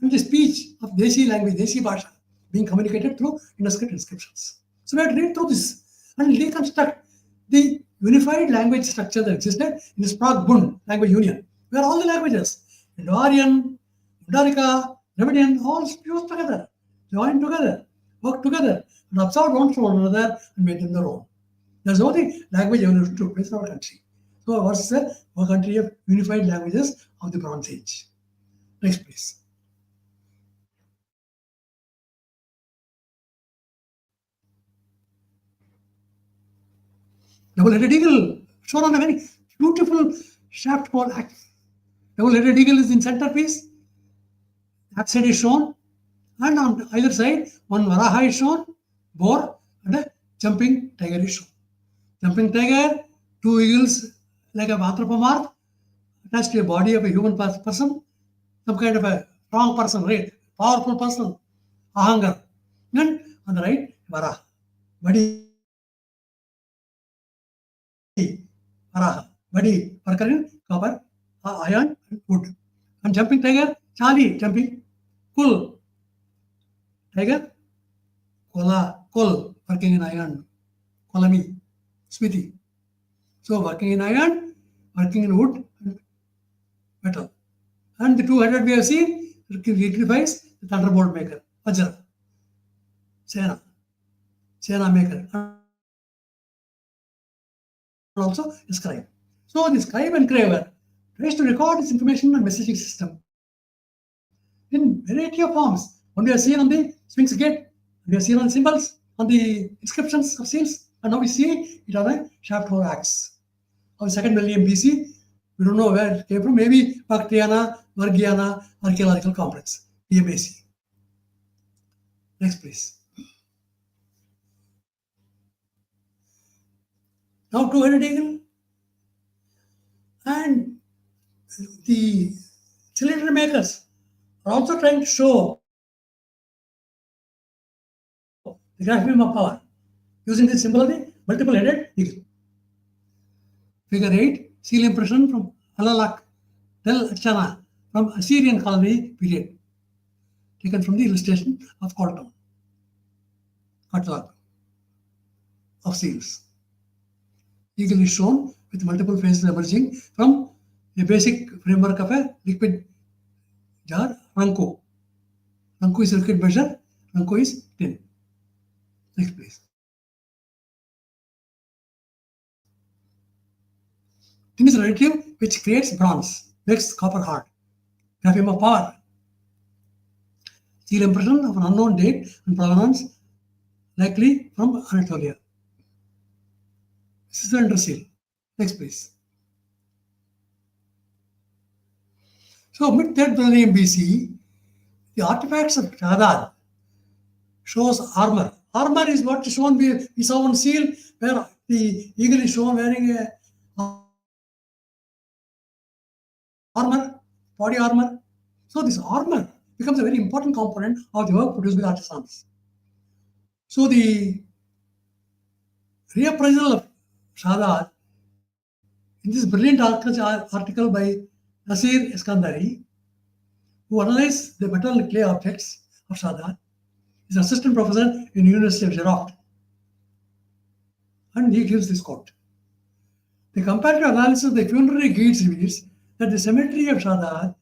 and the speech of Desi language, Desi Bhasha, being communicated through induscript inscriptions. So we have to read through this and reconstruct the unified language structure that existed in the Prague-Bund language union, where all the languages, Indo-Aryan, Undarica, Dravidian, all fused together, joined together, worked together, and absorbed one from another and made them their own. There's only language evolution took place in our country. So ours is a country of unified languages of the Bronze Age. Next, please. Double-headed eagle, shown on a very beautiful shaft called axe. Double-headed eagle is in centerpiece. Axe head is shown, and on either side, one varaha is shown, boar, and a jumping tiger is shown. Jumping tiger, two eagles like a anthropomorph attached to a body of a human person, some kind of a strong person, right? Powerful person, ahangar. And on the right, varaha, body, varaha, body, worker copper, iron, and wood. And jumping tiger, chali, jumping, kul, tiger, kola, kol, working in iron, kolami, smithy. So working in iron, working in wood, and metal. And the two-headed we have seen signifies the thunderbolt maker, Vajra, Sena, Sena maker, and also a scribe. So the scribe engraver tries to record this information and messaging system in variety of forms. One we have seen on the Sphinx gate, we have seen on symbols, on the inscriptions of seals, and now we see it on a shaft or axe. Of the 2nd millennium BC, we don't know where it came from, maybe Bactriana, Vargiana archaeological complex, PMAC. Next, please. Now two-headed eagle and the cylinder makers are also trying to show the graphism of power, using the symbol of the multiple-headed eagle. Figure 8, seal impression from Alalak Del Chana from Assyrian colony period, taken from the illustration of Colton, catalog of seals. Eagle is shown with multiple faces emerging from a basic framework of a liquid jar, Ranko. Ranko is a liquid measure, Ranko is tin. Next, please. Tin is a additive which creates bronze, makes copper hard. Graphism of power. Seal impression of an unknown date and provenance, likely from Anatolia. This is the under seal. Next, please. So, mid-3rd millennium BC, the artifacts of Shahdad shows armor. Armor is what is shown. We saw one seal where the eagle is shown wearing a armor, body armor. So this armor becomes a very important component of the work produced by artisans. So the reappraisal of Shahdad in this brilliant article by Nasir Eskandari, who analyzed the metal and clay objects of Shahdad, is an assistant professor in the University of Gerard. And he gives this quote. The comparative analysis of the funerary guides reveals that the cemetery of Shahdad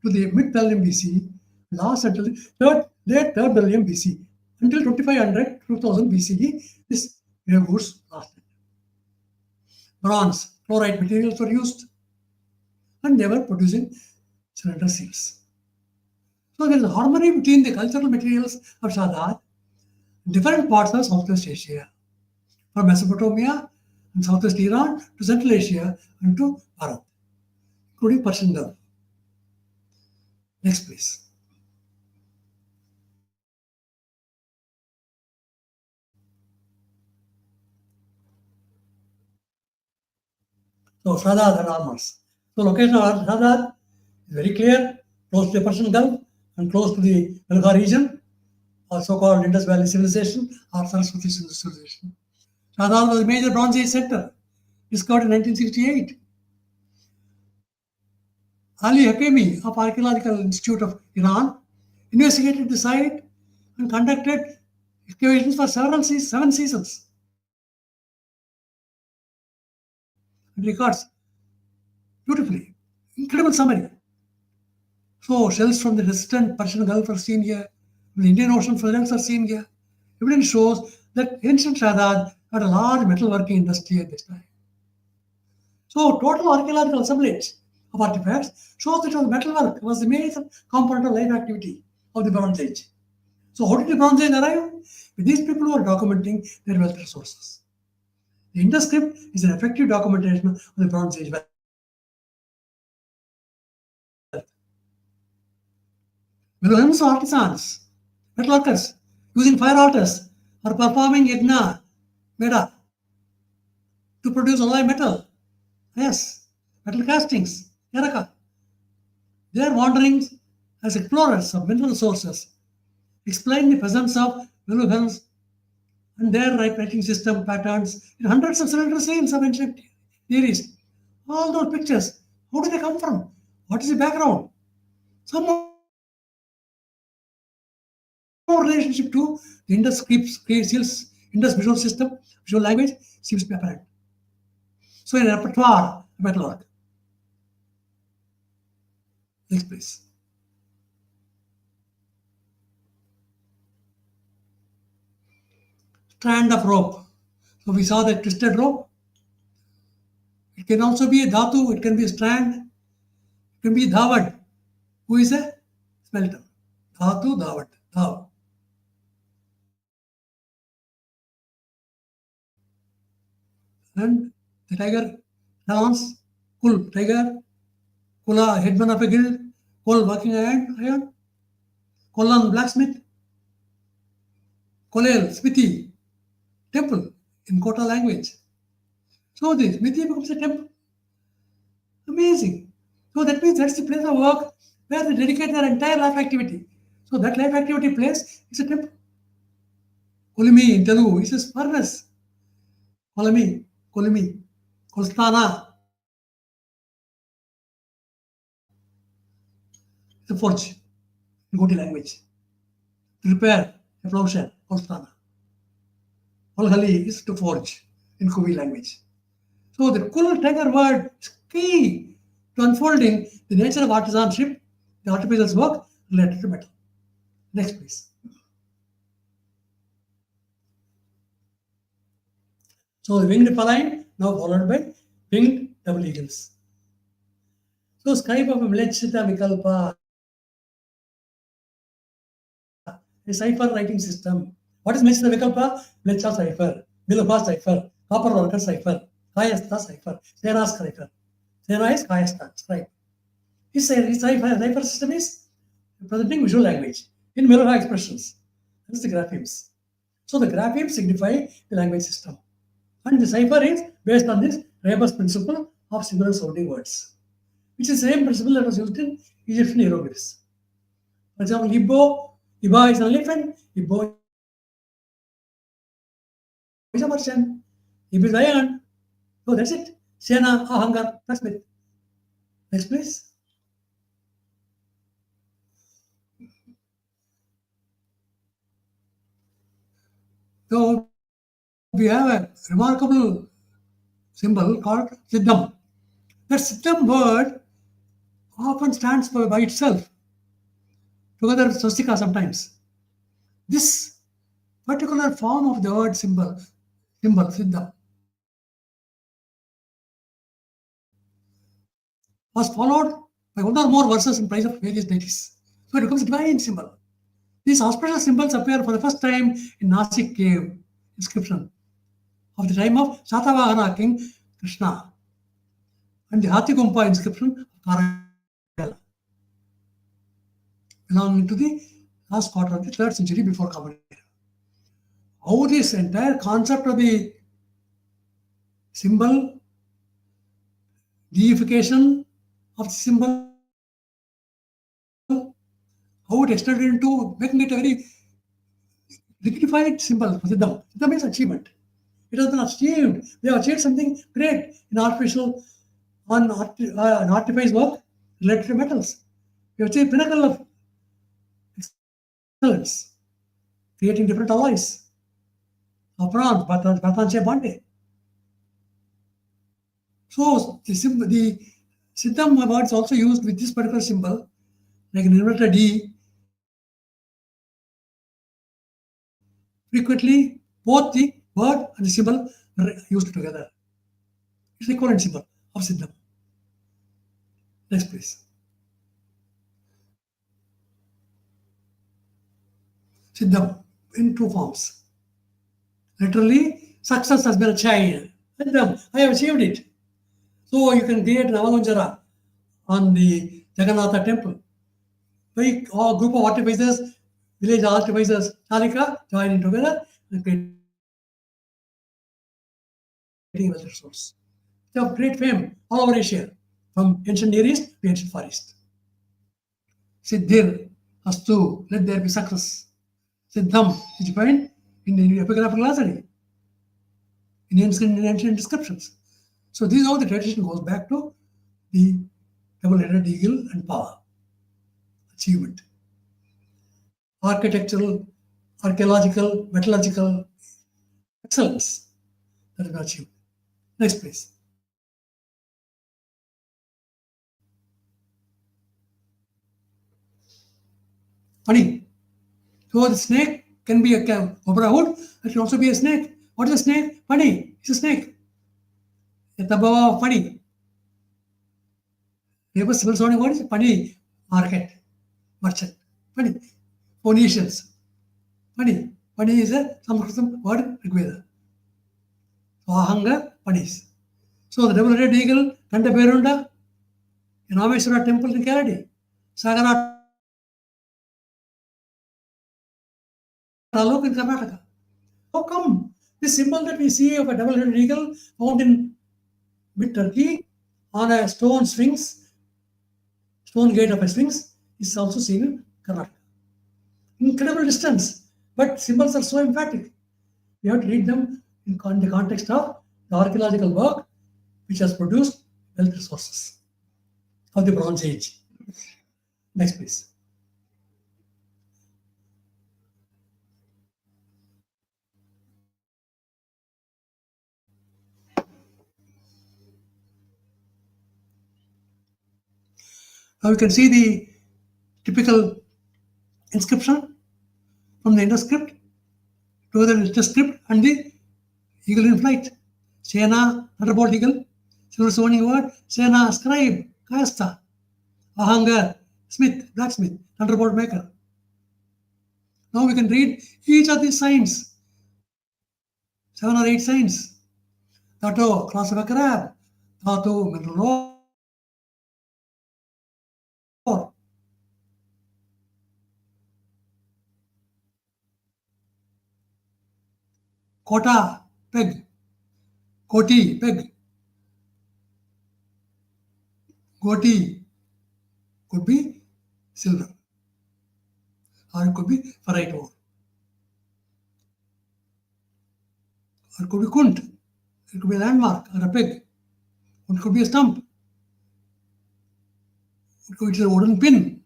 to the mid-millennium BC lasts until the late 3rd millennium BC. Until 2500, 2000 BCE, this grave goods lasted. Bronze, chloride materials were used, and they were producing cylinder seals. So there is a harmony between the cultural materials of Shahdad, different parts of Southwest Asia, from Mesopotamia and Southwest Iran to Central Asia and to Bharat, including Persian Gulf. Next, please. So Shahdad and armors. So location of Shahdad is very clear, close to the Persian Gulf and close to the Gulf region, or so-called Indus Valley civilization or Sarasvati-Sindhu civilization. Shahdad was a major Bronze Age center, discovered in 1968. Ali Hakemi of Archaeological Institute of Iran investigated the site and conducted excavations for 7 seasons. It records beautifully. Incredible summary. So shells from the distant Persian Gulf are seen here. The Indian Ocean floods are seen here. Evidence shows that ancient Shahdad had a large metalworking industry at this time. So total archaeological assemblage of artifacts shows that metalwork was the major component of life activity of the Bronze Age. So how did the Bronze Age arrive? These people were documenting their wealth resources. The induscript is an effective documentation of the Bronze Age wealth. Millions of artisans, metalworkers, using fire altars or performing yagna, meda, to produce alloy metal. Yes, metal castings, yaraka. Their wanderings as explorers of mineral sources explain the presence of minerals and their writing system patterns in hundreds of cylinder seals of ancient theories. All those pictures, how do they come from? What is the background? Some more relationship to the Indus scripts, seals, Indus visual system, visual language seems to be apparent. So in a repertoire of metalwork. Next, please. Strand of rope. So we saw the twisted rope. It can also be a dhatu, it can be a strand, it can be dhawad, who is a smelter. Dhatu, dhawad, dhaw. And the tiger dance, kul, tiger, kula, headman of a guild, kul, working iron, kolan, blacksmith, kolel, smithy, temple in Kota language. So the smithy becomes a temple. Amazing. So that means that's the place of work where they dedicate their entire life activity. So that life activity place is a temple. Kolimi in Telugu is a furnace. Kolimi, Kolstana, is a forge in Goti language. To repair a plowshare, Kolstana. Kolhali is to forge in Kuvi language. So the Kul Tiger word is key to unfolding the nature of artisanship, the artificer's work related to metal. Next, please. So the winged paline now followed by winged double eagles. So scribe of Mlechita Vikalpa, a cipher writing system. What is Mlechita Vikalpa? Mlecha cipher, Milopa cipher, copper worker cipher, Kayasta cipher, Sena cipher. Sena is Kayasta, scribe. His cipher system is presenting visual language in Milopa expressions. That's the graphemes. So the graphemes signify the language system. And the cipher is based on this rebus principle of similar sounding words, which is the same principle that was used in Egyptian hieroglyphs. For example, Iba is an elephant, Ibbo is a merchant, Ib is iron. So that's it. Sena, a hunger, blacksmith. Next, please. So we have a remarkable symbol called Siddham. That Siddham word often stands for by itself, together with swastika sometimes. This particular form of the word symbol, Siddham, was followed by one or more verses in praise of various deities. So it becomes a divine symbol. These auspicious symbols appear for the first time in Nasik cave inscription of the time of Satavahana king Krishna and the Hathigumpa inscription of Karagala, belonging to the last quarter of the 3rd century before Common Era. How this entire concept of the symbol, deification of the symbol, how it extended into making it a very dignified symbol for Siddham. Siddham means achievement. It has been achieved. We have achieved something great in artificial, an artifice work related to metals. We have achieved pinnacle of excellence, creating different alloys. Apran, Bhatanche Bande. So the Siddham word is also used with this particular symbol, like an inverted D. Frequently, both the word and the symbol are used together. It's the equivalent symbol of Siddham. Next, please. Siddham in two forms. Literally, success has been achieved. Siddham, I have achieved it. So you can create an Avagunjara on the Jagannatha temple. By a group of artificers, village artificers, Chalika, joining together and creating wealth resource. They have great fame all over Asia, from ancient Near East to ancient Far East. Siddhir, Astu, let there be success. Siddham is defined in the epigraphical glossary, in ancient descriptions. So this is how the tradition goes back to the double-headed eagle and power, achievement. Architectural, archaeological, metallurgical excellence that has been achieved. Next, please. Funny. So the snake can be a cobra hood, it can also be a snake. What is a snake? Funny. It's a snake. Tababa funny. Labor civil sounding what is funny? Market. Merchant. Funny. Phoenicians. Funny. Funny is a Sanskrit word Rigveda. So Ahanga, Panis. So the double-headed eagle, Kanda Berunda, in Rameshwaram temple in Kerala. Sagara Taluk in Karnataka. How come this symbol that we see of a double-headed eagle found in mid-Turkey on a stone gate of a sphinx is also seen in Karnataka? incredible distance, but symbols are so emphatic. We have to read them in the context of the archaeological work which has produced wealth resources of the Bronze Age. Next, please. Now you can see the typical inscription from the induscript to the latestupdate and the eagle in flight. Sena, thunderbolt eagle, silver summoning word, Sena, scribe, kayasta, ahanga, smith, blacksmith, thunderbolt maker. Now we can read each of these signs, 7 or 8 signs. Tato, cross of a crab, Tato, middle roar, Kota, peg, Koti, peg, Goti could be silver, or it could be ferrite ore, or it could be kunt, it could be a landmark or a peg, or it could be a stump, it could be a wooden pin,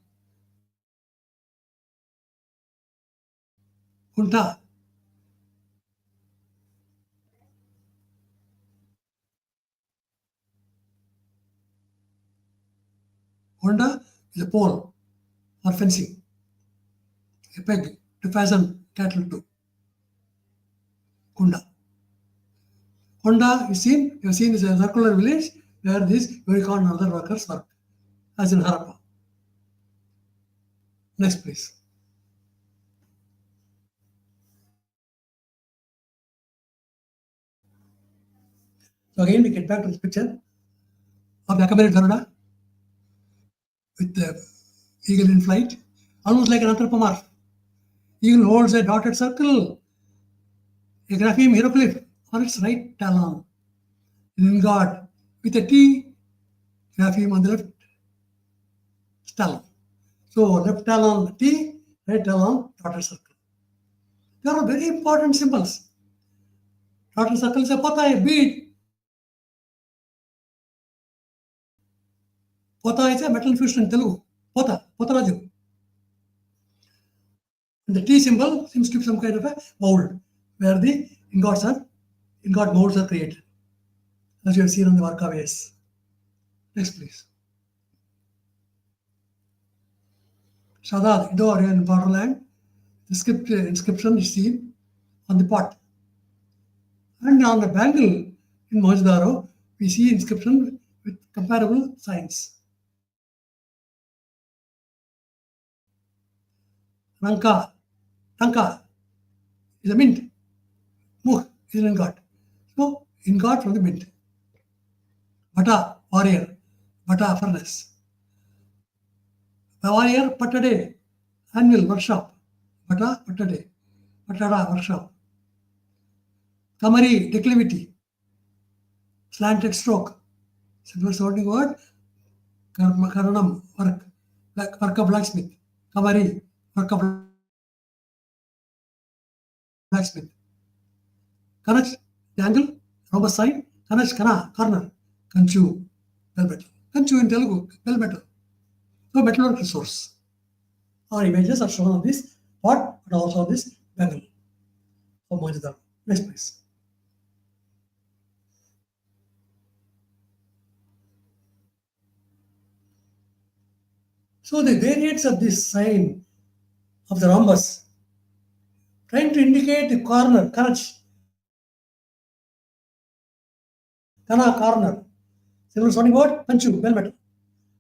kunta. Honda is a pole or fencing, a peg to fasten cattle to. Kunda. Honda is seen, you have seen this as a circular village where these Vedic and other workers work, as in Harappa. Next, please. So again, we get back to this picture of the Akamari Garuda with the eagle in flight, almost like an anthropomorph. Eagle holds a dotted circle, a grapheme hieroglyph on its right talon, in God with a T grapheme on the left talon. So left talon T, right talon dotted circle. They are very important symbols. Dotted circle is a pata, a bead. Pota is a metal infusion in Telugu. Pota, Potaraju. And the T symbol seems to be some kind of a mold where the ingot molds are created, as you have seen on the Varka vase. Next, please. Shadad, Indo-Aryan borderland. The inscription is seen on the pot. And on the bangle in Mohenjo-daro, we see inscription with comparable signs. Ranka, Tanka is a mint. Mukh is an ingot. So, ingot from the mint. Bata, warrior. Bata, furnace. The warrior, Patade, annual workshop. Bata, Patade. Patada, workshop. Kamari, declivity. Slanted stroke. Simple sorting word. Karanam, work. Work of blacksmith. Kamari, work of blacksmith. Kanach, the angle, robust side. Kanach, Kana, corner. Kanchu, bell metal. Kanchu in Telugu, bell metal. So metalwork resource. Our images are shown on this pot, but also on this panel for Mohenjo-daro. Next, please. So the variants of this sign of the rhombus, trying to indicate the corner, Kanach, Kana, corner. Simple sounding word, Kanchu, bell metal.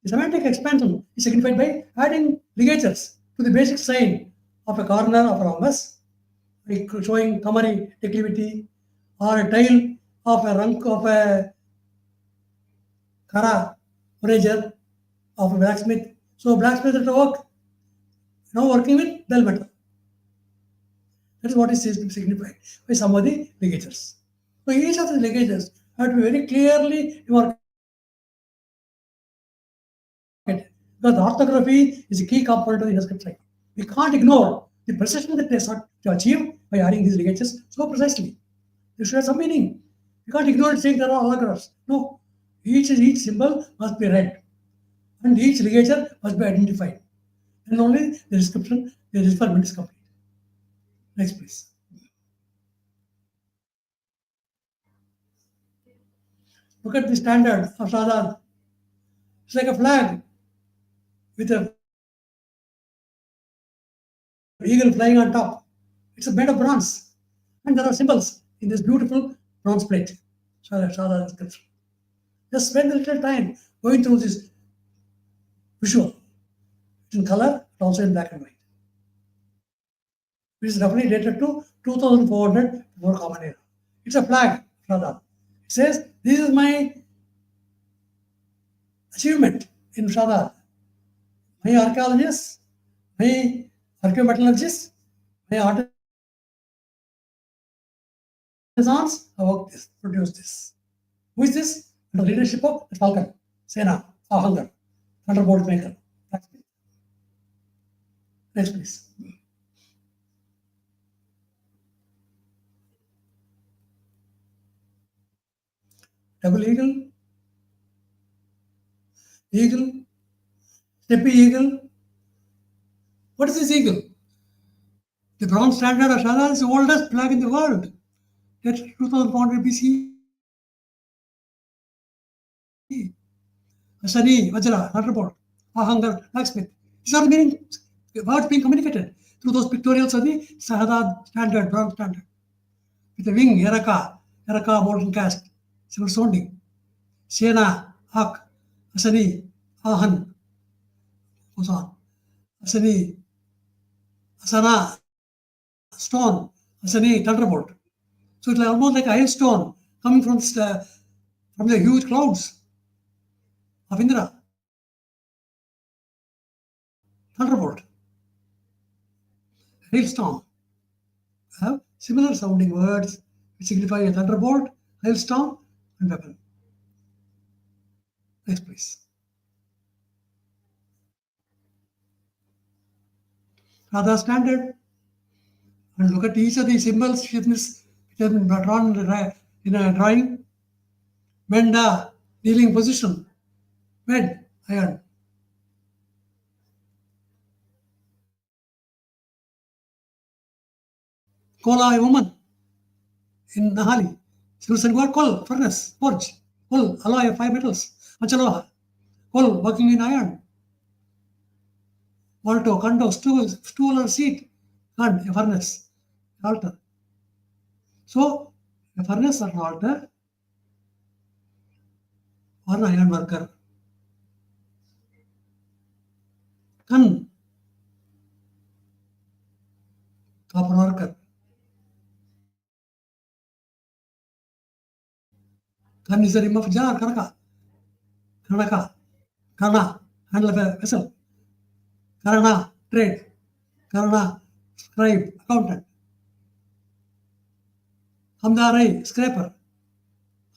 The semantic expansion is signified by adding ligatures to the basic sign of a corner of a rhombus, showing Kamari declivity, or a tile of a rank of a Kara, forager of a blacksmith. So blacksmith at work, now working with bell metal. That is what is signified by some of the ligatures. So each of the ligatures have to be very clearly demarcated. Because the orthography is a key component of the induscript cycle. We can't ignore the precision that they sought to achieve by adding these ligatures so precisely. They should have some meaning. You can't ignore it saying there are autographs. No. Each symbol must be read, and each ligature must be identified. And only the description, the referment is complete. Next, please. Look at the standard of Shadad. It's like a flag with a eagle flying on top. It's made of bronze. And there are symbols in this beautiful bronze plate. Shadad inscription. Just spend a little time going through this visual. It's in color, but also in black and white. It is roughly dated to 2400 before Common Era. It's a flag, Shadad. It says, this is my achievement in Shadad. My archaeologists, my archaeometallurgists, my artisans have worked this, produced this. Who is this? Under the leadership of the Falcon, Sena, Ahangar, Thunderbolt Maker. Next, please. Double eagle, eagle, steppy eagle. What is this eagle? The bronze standard of Shadad is the oldest flag in the world. That's 2400 BCE. Shani, Vajra, Thunderbolt, Ahangar, blacksmith. These are the meanings, words being communicated through those pictorials of the Shadad standard, bronze standard. With the wing, Yaraka, molten cast, silver sounding. Sena, Hak, Asani, Ahan, goes on. Asani, Asana, stone, Asani, thunderbolt. So it's almost like a hailstone coming from the huge clouds of Indra. Thunderbolt, hailstorm. Have similar sounding words which signify a thunderbolt, hailstorm, and weapon. Next, please. Radha standard. And look at each of these symbols which have been drawn in a drawing. Menda, kneeling position. Med, iron. Kola, a woman. In Nahali. Silver Kol, furnace, forge. Kol, alloy of 5 metals. Achaloha. Kol, working in iron. Volto, condo, stool or seat. And a furnace, altar. So, a furnace or an altar or an iron worker. Kan, copper worker. Kan is the rim of jar, Kanaka. Kanaka, Kana, handle of a vessel. Karana, trade. Karana, scribe, accountant. Hamdarai, scraper.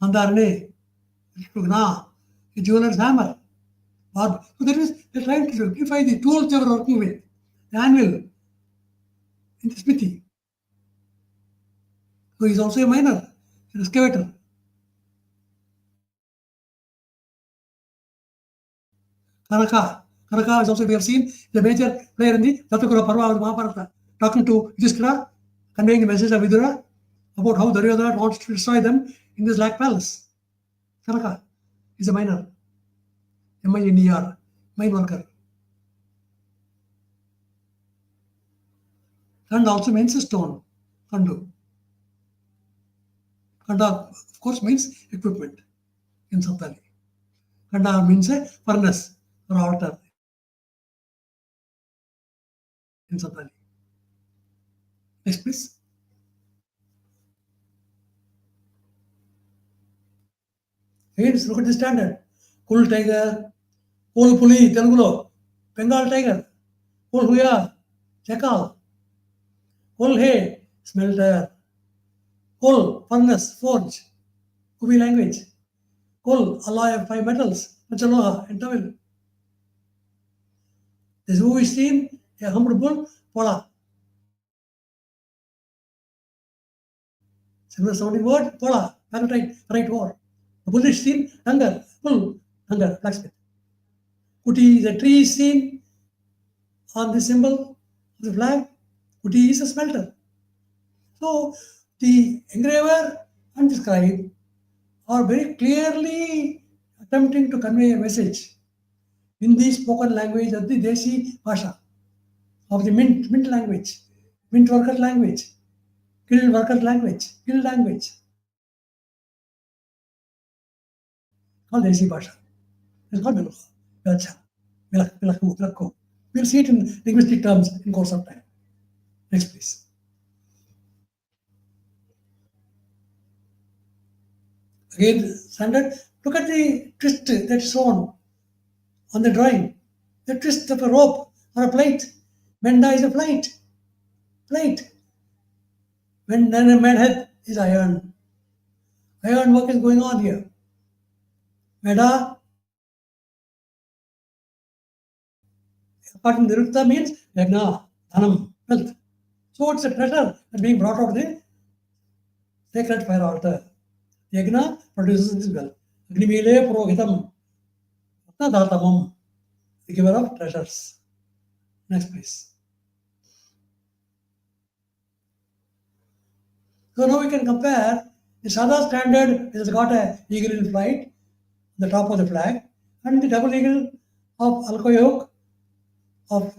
Hamdarane, na, a jeweler's hammer. So they're trying to simplify the tools they were working with. The anvil, in the smithy. So he's also a miner, an excavator. Kanaka is also, we have seen, the major player in the Datakura Parva of Mahabharata, talking to Yudhishthira, conveying the message of Vidura about how Duryodhana wants to destroy them in this Black Palace. Kanaka is a miner, M-I-N-E-R, mine worker. Kanda also means a stone, Kandu. Kanda, of course, means equipment in Santali. Kanda means a furnace or altar in Santali. Next, please. Again, look at the standard. Kul tiger, Kul puli, Telugulo, Bengal tiger, Kul huya, jackal, Kul he, smelter, Kul furnace, forge, Kubi language, Kul alloy of 5 metals, Pachaloha in Tamil. This Jewish theme, a humble bull, Pola. Similar sounding word, pola, right war. The bull is seen, hunger, bull, hunger, blacksmith. Kuti is a tree seen on the symbol of the flag. Kuti is a smelter. So the engraver and the scribe are very clearly attempting to convey a message in the spoken language of the Desi Bhasha, of the mint language, mint worker language, guild worker language, guild language, called Desi Bhasha. It's called Melukha, Velcha, Vilakku. We'll see it in linguistic terms in course of time. Next, please. Again, standard. Look at the twist that's shown on the drawing. The twist of a rope or a plate. Menda is a plate. Plate. When a man head is iron. Iron work is going on here. Meda, according to Nirutta, means yagna, dhanam, wealth. So it's a treasure that's being brought out of the sacred fire altar. Yagna produces this wealth. Agnimile purohitam, datamam, the giver of treasures. Next, please. So now we can compare the Sada standard, which has got a eagle in flight, the top of the flag, and the double eagle of Alcoyoke of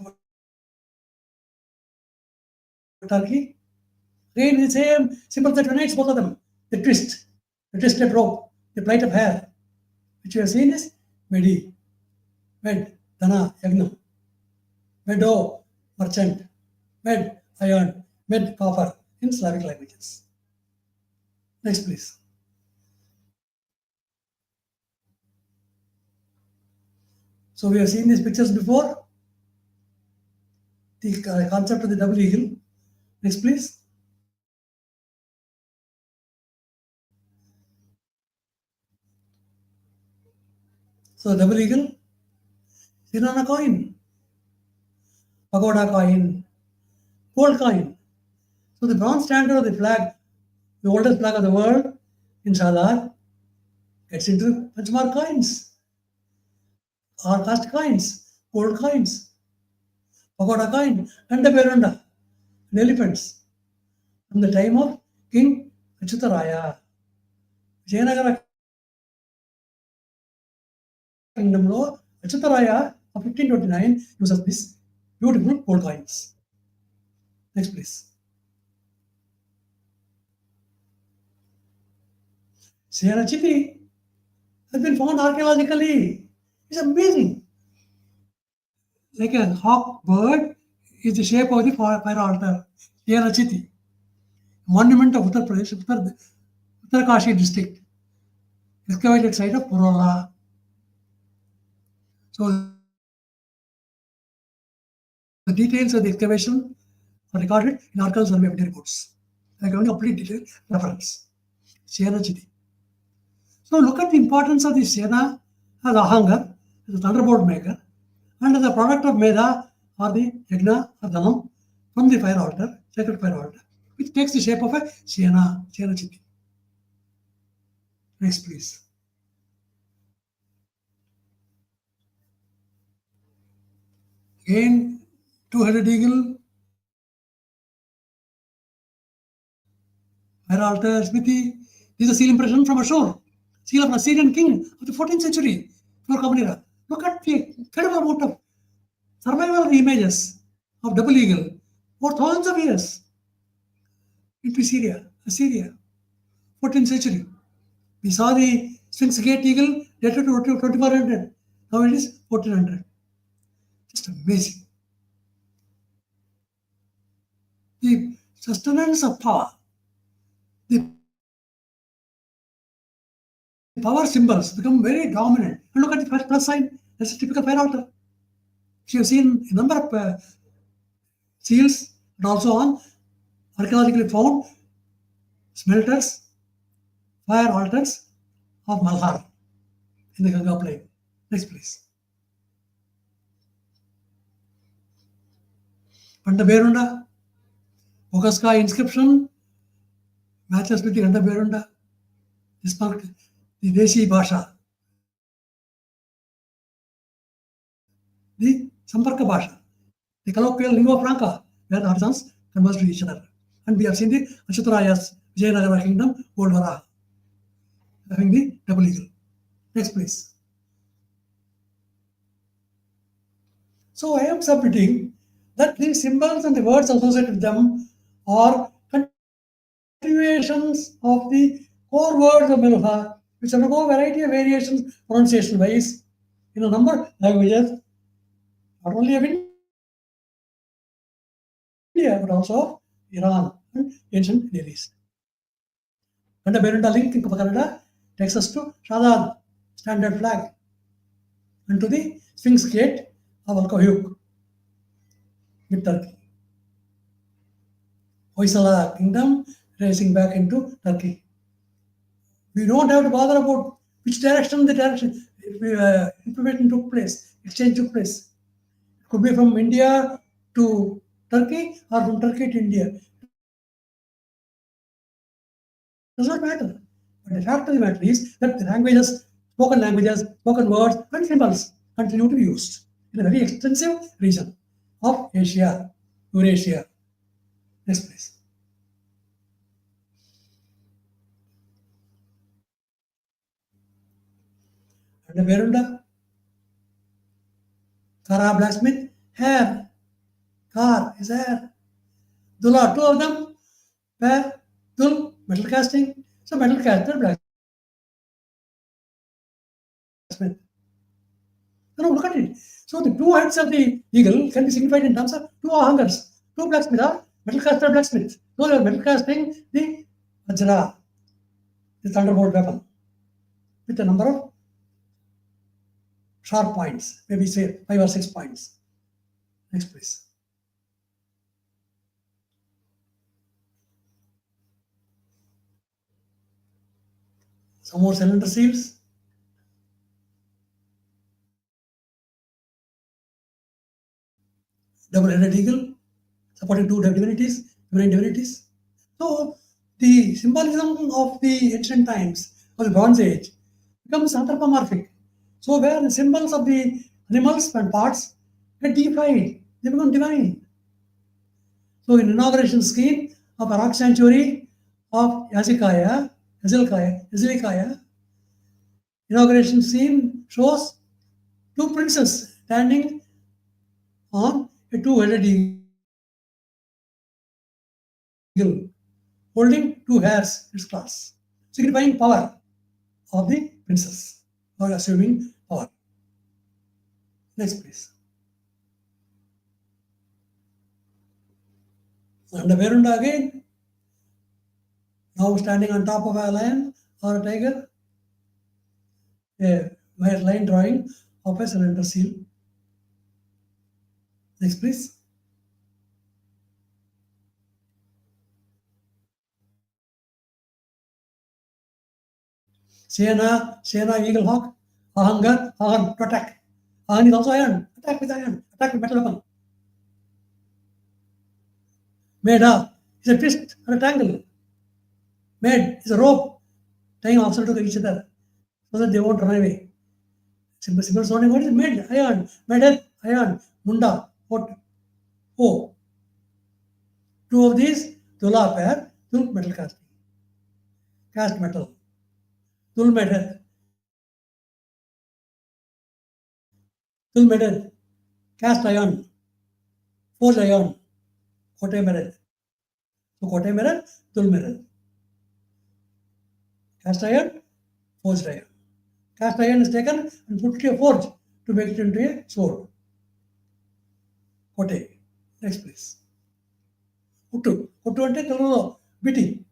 Turkey. Again, the same symbol that unites both of them. The twisted rope, the plait of hair, which we have seen is Medi, Med, Dana, Yagnam, Medo, merchant, Med, iron, Med, copper, in Slavic languages. Next, please. So we have seen these pictures before. The concept of the double eagle. Next, please. So double eagle, Sirana coin, pagoda coin, gold coin. So the bronze standard of the flag, the oldest flag of the world in Sadar, gets into Panchmar coins, or cast coins, gold coins, pagoda coin, and the Berunda, and elephants. From the time of King Achyutaraya, Vijayanagara Kingdom law, Achyutaraya of 1529 uses these beautiful gold coins. Next, please. Sarasvati has been found archaeologically. It's amazing. Like a hawk bird is the shape of the fire altar. Sarasvati, monument of Uttar Pradesh, Uttarkashi district, excavated site of Purala. So the details of the excavation are recorded in archival survey of India reports. I can only complete detail reference. Sarasvati. So look at the importance of the Sena as Ahanga, as a thunderbolt maker, and as a product of Meda or the Yagna or Dhanam from the fire altar, sacred fire altar, which takes the shape of a Sena Chiti. Next, please. Again, two-headed eagle, fire altar, Smithy. This is a seal impression from ashore. Seal of an Assyrian king of the 14th century before Common Era. Look at the incredible amount of survival of the images of double eagle for thousands of years into Assyria, 14th century. We saw the Sphinx Gate eagle dated to 2400. Now it is 1400. Just amazing. The sustenance of power, the power symbols become very dominant. And look at the plus sign. That's a typical fire altar. You have seen a number of seals and also on archaeologically found smelters, fire altars of Malhar in the Ganga plain. Next, please. Panda Berunda, Bogaska inscription matches with the Gandaberunda, the Desi Bhasha, the Samparka Bhasha, the colloquial lingua franca, where the artisans converse with each other. And we have seen the Ashutarayas, Vijayanagara kingdom, Old Varaha, having the double eagle. Next, please. So I am submitting that the symbols and the words associated with them are continuations of the core words of Meluha, which undergo a variety of variations pronunciation-wise in a number of languages, not only of India, but also of Iran and ancient Near East. And the Berunda link in Kannada takes us to Shadad standard flag and to the Sphinx Gate of Al-Qahyuk with Turkey. Hoysala kingdom racing back into Turkey. We don't have to bother about which direction information took place, exchange took place. It could be from India to Turkey or from Turkey to India. Does not matter. But the fact of the matter is that the languages, spoken words, and symbols continue to be used in a very extensive region of Asia, Eurasia. Next, please. And the Verunda, Kara blacksmith, hair. Kar is hair. Dula, two of them, were Dul, metal casting, so metal caster, blacksmith. Now look at it. So the two heads of the eagle can be signified in terms of two hangers. Two blacksmiths are metal caster blacksmiths. Those are metal casting the Vajra, the thunderbolt weapon, with a number of sharp points, maybe say 5 or 6 points. Next, please. Some more cylinder seals. Double-headed eagle, supporting two divinities, divine divinities. So the symbolism of the ancient times, of the Bronze Age, becomes anthropomorphic. So where the symbols of the animals and parts get deified, they become divine. So in inauguration scheme of a rock sanctuary of Hezekiah, inauguration scene shows two princes standing on a two-headed eagle, holding two hairs, its class, signifying power of the princess, or assuming power. Next, please. And the Verunda again, now standing on top of a lion or a tiger, a white line drawing of a cylinder seal. Next, please. Sena, eagle hawk, Ahangar, Ahan, to attack. Ahan is also iron, attack with metal weapon. Meda is a twist or a triangle. Med is a rope tying oxen to each other so that they won't run away. Simple sounding word is med, iron, meded, iron, munda, what? O. Two of these, Tula pair, Tul metal casting. Cast metal. Tul metal. Tul metal. Cast iron. Forged iron. Kote metal. So Kote metal, Tul metal. Cast iron, forged iron. Cast iron is taken and put to a forge to make it into a sword. Kote. Next, please. Kuttu. Kuttu ante Telugu beating,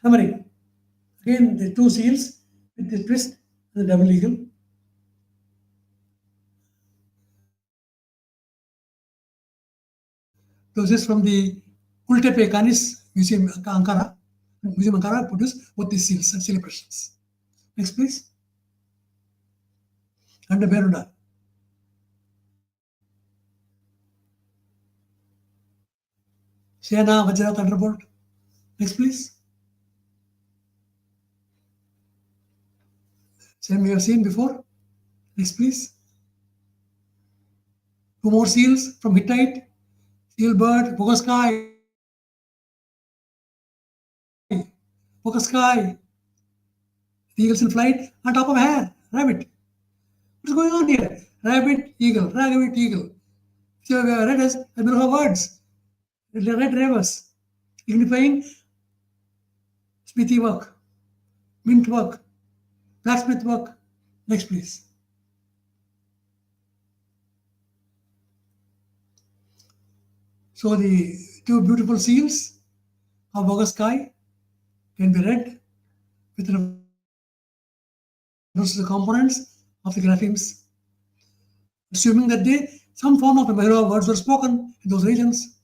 hammering. Again, the two seals with the twist and the double eagle. This is from the Kultepe Canis Museum Ankara. Museum Ankara produced both these seals and celebrations. Next, please. And the Berunda. Sena Vajra Thunderbolt. Next, please. Same we have seen before. Next, please. Two more seals from Hittite. Seal bird, Bogaskai. Bogaskai. The eagles in flight on top of a hare. Rabbit. What's going on here? Rabbit, eagle, rabbit, eagle. So we have read as a number of words. Red ravers, signifying smithy work, mint work, blacksmith work. Next, please. So the two beautiful seals of Bogaskai can be read with reference to the components of the graphemes, assuming that some form of Mahila words were spoken in those regions.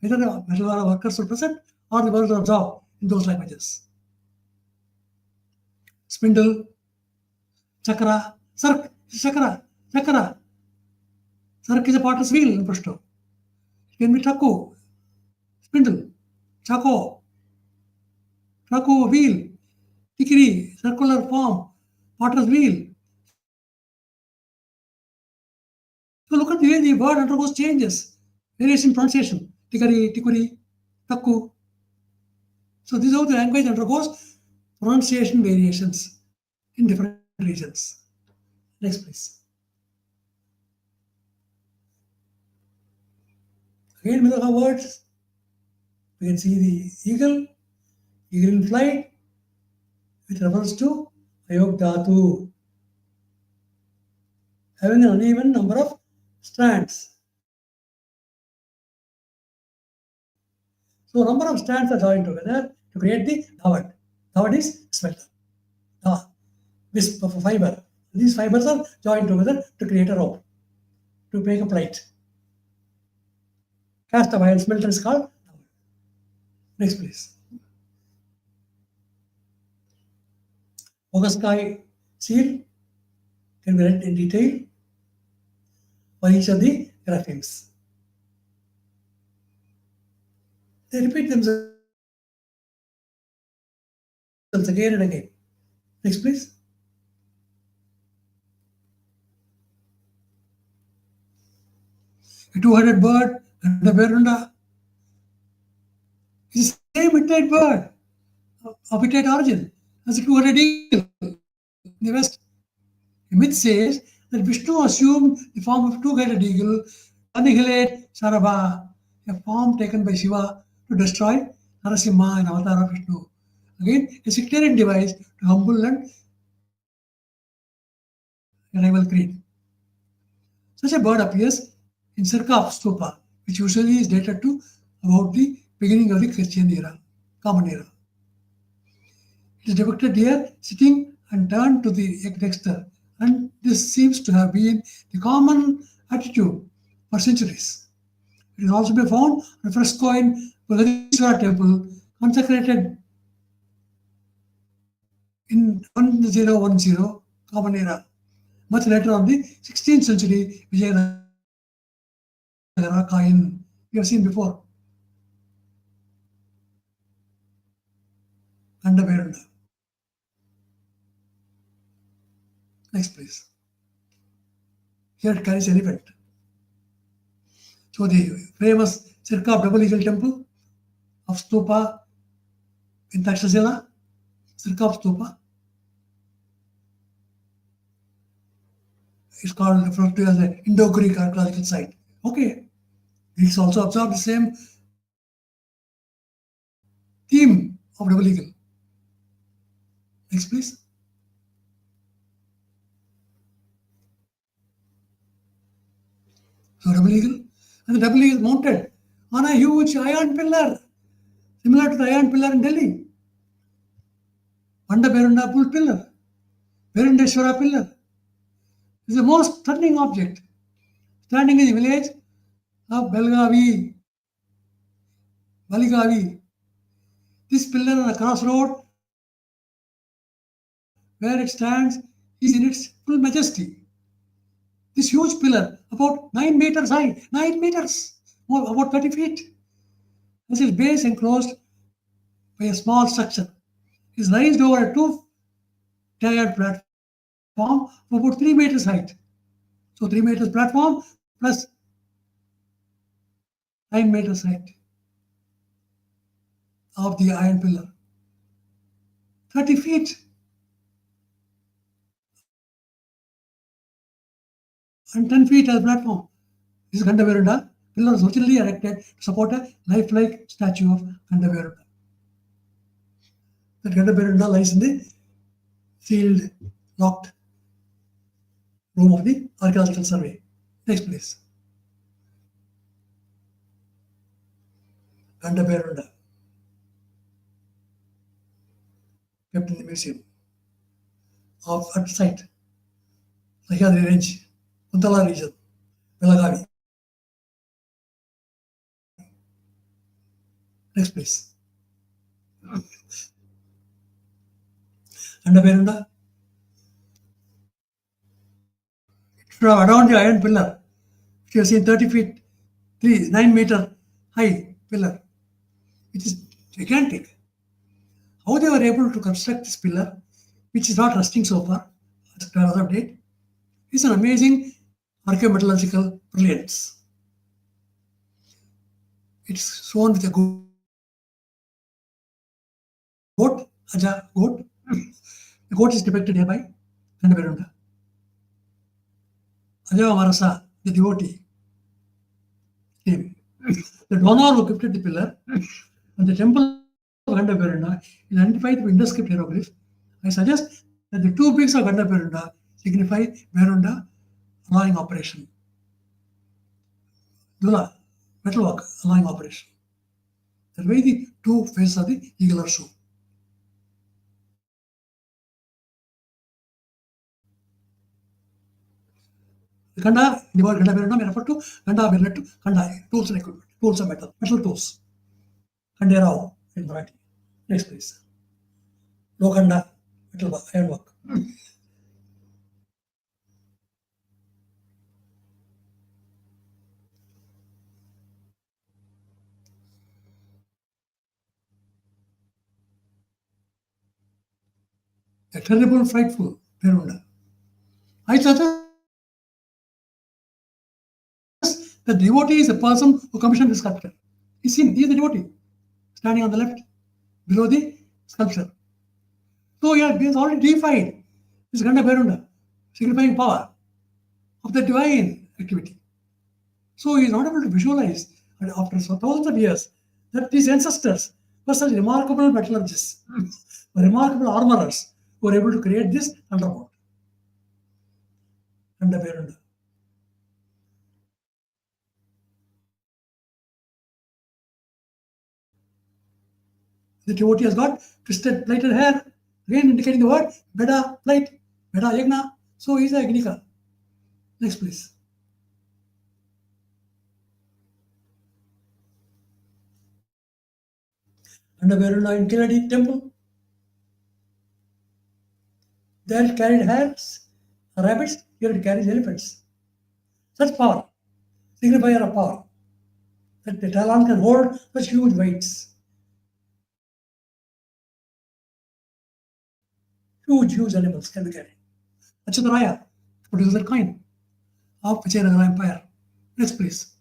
Either the Mahila workers were present or the words were absorbed in those languages. Spindle, chakra, sark, chakra, chakra. Sark is a potter's wheel in Pashto. It can be chaku, spindle, chako, chaku, wheel, tikiri, circular form, potter's wheel. So look at the way the word undergoes changes, various in pronunciation, tikari, tikuri, takku. So this is how the language undergoes pronunciation variations in different regions. Next, please. Again, with the words, we can see the eagle in flight, with reference to ayog dhatu, having an uneven number of strands. So number of strands are joined together to create the TIWAT. TIWAT is smelter. Wisp of a fiber. These fibers are joined together to create a rope, to make a plate. Cast of iron smelter is called TIWAT. Next, please. Bogaskai seal can be read in detail for each of the graphemes. They repeat themselves again and again. Next, please. A two-headed bird and the Berunda is the same Hittite bird of Hittite origin as a two-headed eagle in the West. The myth says that Vishnu assumed the form of two-headed eagle to annihilate Sarabha, a form taken by Shiva to destroy Narasimha, an avatar of Vishnu. Again, a sectarian device to humble and rival creed. Such a bird appears in Sirkap stupa, which usually is dated to about the beginning of the Christian era, Common Era. It is depicted here sitting and turned to the dexter, and this seems to have been the common attitude for centuries. It can also be found on a fresco in Vagadishwara temple, consecrated in 1010 Common Era, much later on the 16th century Vijayanagara coin we have seen before. And the Verunda. Next, please. Here it carries elephant. So the famous Sirkap double eagle temple of Stupa in Taksha Zilla, Sirkap Stupa, is called referred to as the Indo-Greek archaeological site. Okay. Greeks also observed the same theme of double eagle. Next, please. So double eagle, and the double eagle is mounted on a huge iron pillar, similar to the iron pillar in Delhi. Vanda Berunda Pul pillar, Berundeshwara pillar. This is the most stunning object, standing in the village of Baligavi. This pillar on a crossroad where it stands is in its full majesty. This huge pillar, about 9 meters high, 9 meters, or about 30 feet, has its base enclosed by a small structure. It is raised over a two-tiered platform platform of about 3 meters height. So 3 meters platform plus 9 meters height of the iron pillar. 30 feet and 10 feet as a platform. This is Gandaverunda. Pillar was originally erected to support a lifelike statue of Gandaverunda. That Gandaverunda lies in the sealed, locked room of the archaeological survey. Next, please. Gandaverunda, kept in the museum of at site, Sahyadri Range, Kuntala region, Belagavi. Next, please. Gandaverunda should have adorned the iron pillar. You have seen 30 feet, 9 meter high pillar, which is gigantic. How they were able to construct this pillar, which is not rusting so far, as of date, is an amazing archaeometallurgical brilliance. It's shown with a goat, Aja goat. The goat is depicted here by Gandaverunda. Aja Varasa, the devotee, came. The donor who gifted the pillar and the temple of Gandaverunda is identified with induscript hieroglyphs. I suggest that the two peaks of Gandaverunda signify Verunda alloying operation. Dula, metalwork alloying operation. That way the two faces of the eagle are shown. The Kanda, the word Gandaverunda may refer to Kanda related to Kanda, tools and equipment, tools of metal tools. Kanderao in variety. Next, please. Lokanda, metal ironwork. A terrible, frightful Verunda. I suggest the devotee is a person who commissioned the sculpture. He's seen, he is the devotee, standing on the left, below the sculpture. So he has already deified this Ganda Verunda, signifying power of the divine activity. So he is not able to visualize, and after thousands of years, that these ancestors were such remarkable metallurgists, remarkable armorers, who were able to create this thunderbolt. Ganda Verunda. The devotee has got twisted, plaited hair, again indicating the word Veda, plate, Veda, Yagna. So he is a Yagnika. Next, please. And the Veruna in Kennedy temple, there it carried hares, rabbits, here it carries elephants. Such power, signifier of power, that the talon can hold such huge weights. Huge animals can be carried. Achyutaraya produces a coin of Vijayanagara Empire. Next, please.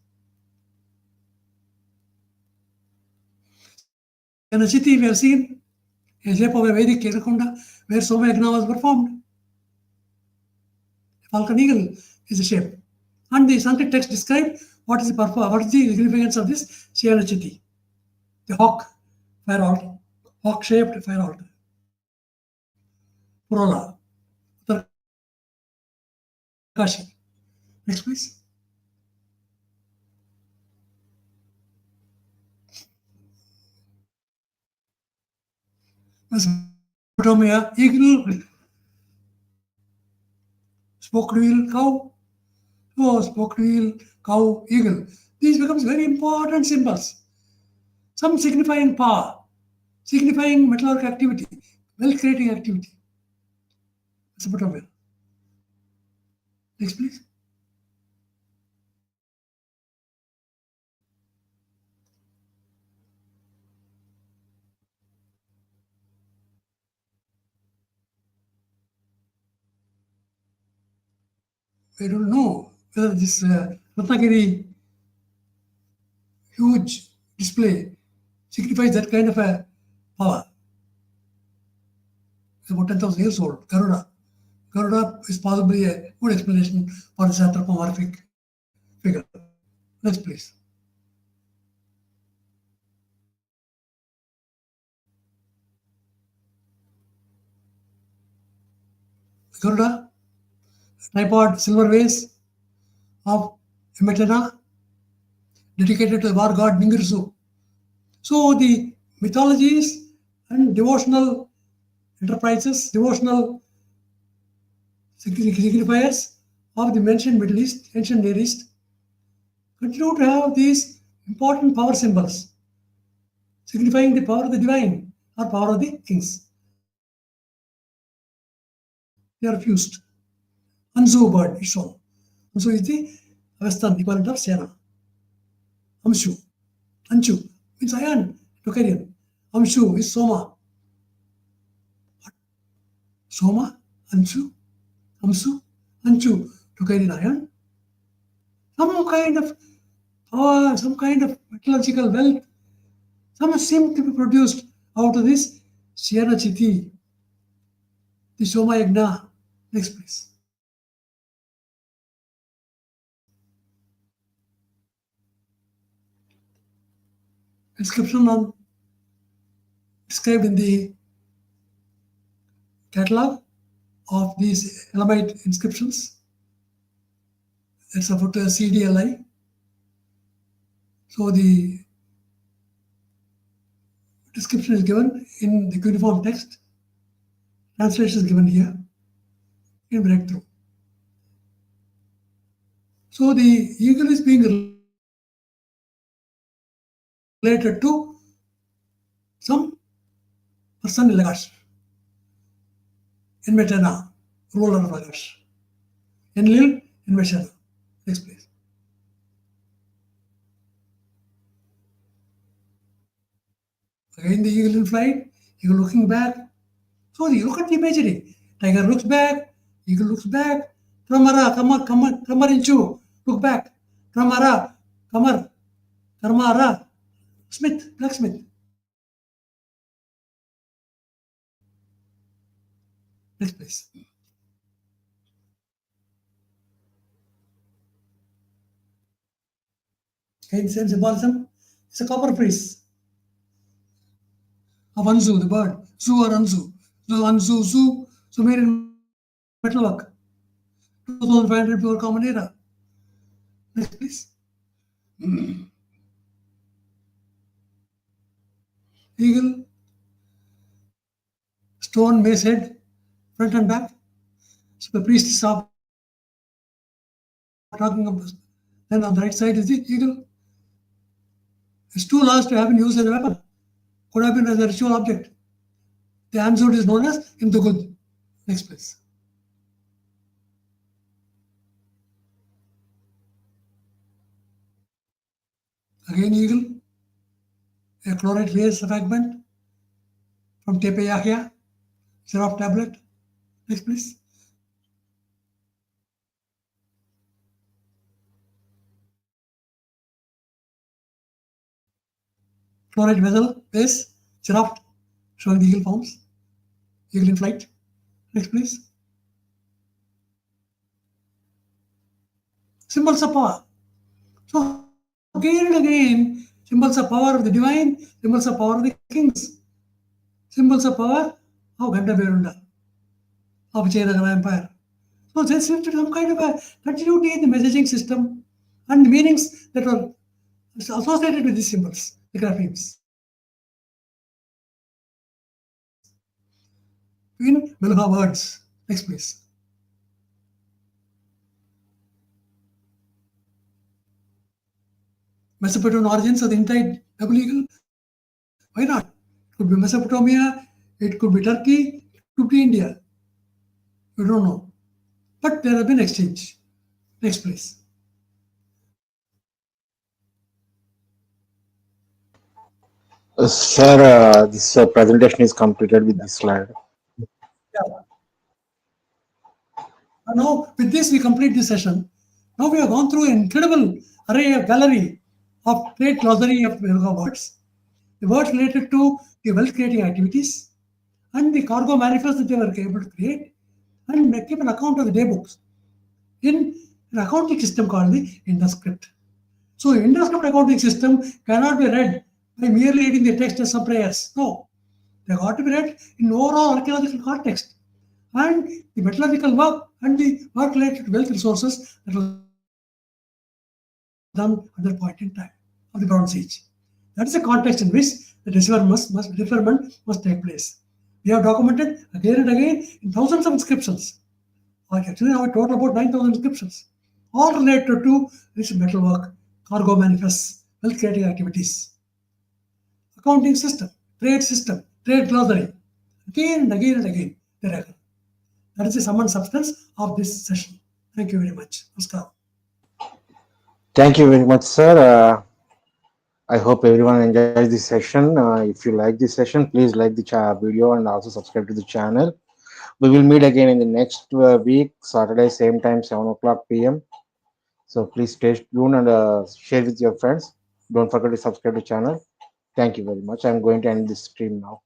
In the city, we have seen a shape of a Vedic Kekakunda where Soma Yagna was performed. A falcon eagle is the shape. And the Sanskrit text describe what is the purpose, what is the significance of this Shivanachiti, the hawk fire altar, hawk shaped fire altar. Purola, Uttarkashi. Next, please. Mesopotamia, eagle, spoked wheel, cow. Oh, spoked wheel, cow, eagle. These becomes very important symbols. Some signifying power, signifying metalwork activity, wealth creating activity. Mesopotamia. Next, please. I don't know whether this Ratnagiri huge display signifies that kind of a power. It's about 10,000 years old. Garuda. Garuda is possibly a good explanation for this anthropomorphic figure. Next, please. Garuda, tripod silver vase of Emetana, dedicated to the war god Ningirsu. So the mythologies and devotional enterprises, devotional signifiers of the mentioned Middle East, ancient Near East, continue to have these important power symbols signifying the power of the divine or power of the kings. They are fused. Anzu bird is shown. Anzu is the Western equivalent of Sena. Amshu. Anchu means iron, Tokarian. Amshu is Soma. Soma, Anchu, Amsu, Anchu, Tokarian iron. Some kind of power, some kind of metallurgical wealth, some seem to be produced out of this Siena Chiti, the Soma Yagna. Next, please. Inscription on described in the catalog of these Elamite inscriptions. It's about CDLI. So the description is given in the cuneiform text. Translation is given here in breakthrough. So the eagle is being related to some person in Lagash, in Metana, ruler of Lagash, in Lil, in Meshana. Next, please. Again, the eagle in flight, eagle looking back. So you look at the imagery. Tiger looks back, eagle looks back. Kramara, Kamar inchu, look back. Kramara, Kamar, Karmara, Smith, blacksmith. Next, please. Okay, same symbolism. It's a copper piece of Anzu, the bird. Zu or Anzu. So Anzu, Zu, Sumerian metalwork. 2500 pure common era. Next, please. Eagle, stone, mace head, front and back. So the priest is talking about. Then on the right side is the eagle. It's too large to have been used as a weapon. Could have been as a ritual object. The answer is known as Indugud. Next, please. Again, eagle, a chlorite vase fragment from Tepe Yahya, Seraph tablet. Next, please. Chlorite vessel, base, Seraph, showing the eagle forms, eagle in flight. Next, please. Symbols of power. So, again and again, symbols of power of the divine, symbols of power of the kings, symbols of power of Gandha of Vijayanagara Empire. So there seems to be some kind of a continuity in the messaging system and the meanings that are associated with these symbols, the graphemes. In Meluha words. Next, please. Mesopotamian origins of the entire double eagle. Why not? It could be Mesopotamia, it could be Turkey, it could be India. We don't know. But there have been exchange. Next, please.
Sir, this presentation is completed with this slide.
Yeah. Now, with this, we complete this session. Now we have gone through an incredible array of gallery of great glossary of words, the words related to the wealth creating activities, and the cargo manifest that they were able to create, and keep an account of the day books in an accounting system called the induscript. So, induscript accounting system cannot be read by merely reading the text as some prayers. No, they got to be read in overall archaeological context and the metallurgical work and the work related to wealth resources that was done at that point in time of the Bronze Age. That is the context in which the deferment must take place. We have documented again and again in thousands of inscriptions. Actually, now a total about 9,000 inscriptions, all related to this metalwork, cargo manifests, wealth creating activities, accounting system, trade glossary, again and again and again. There are. That is the sum and substance of this session. Thank you very much. Namaskar.
Thank you very much, sir. I hope everyone enjoys this session. If you like this session, please like the video and also subscribe to the channel. We will meet again in the next week, Saturday, same time, 7 o'clock p.m. So please stay tuned and share with your friends. Don't forget to subscribe to the channel. Thank you very much. I'm going to end this stream now.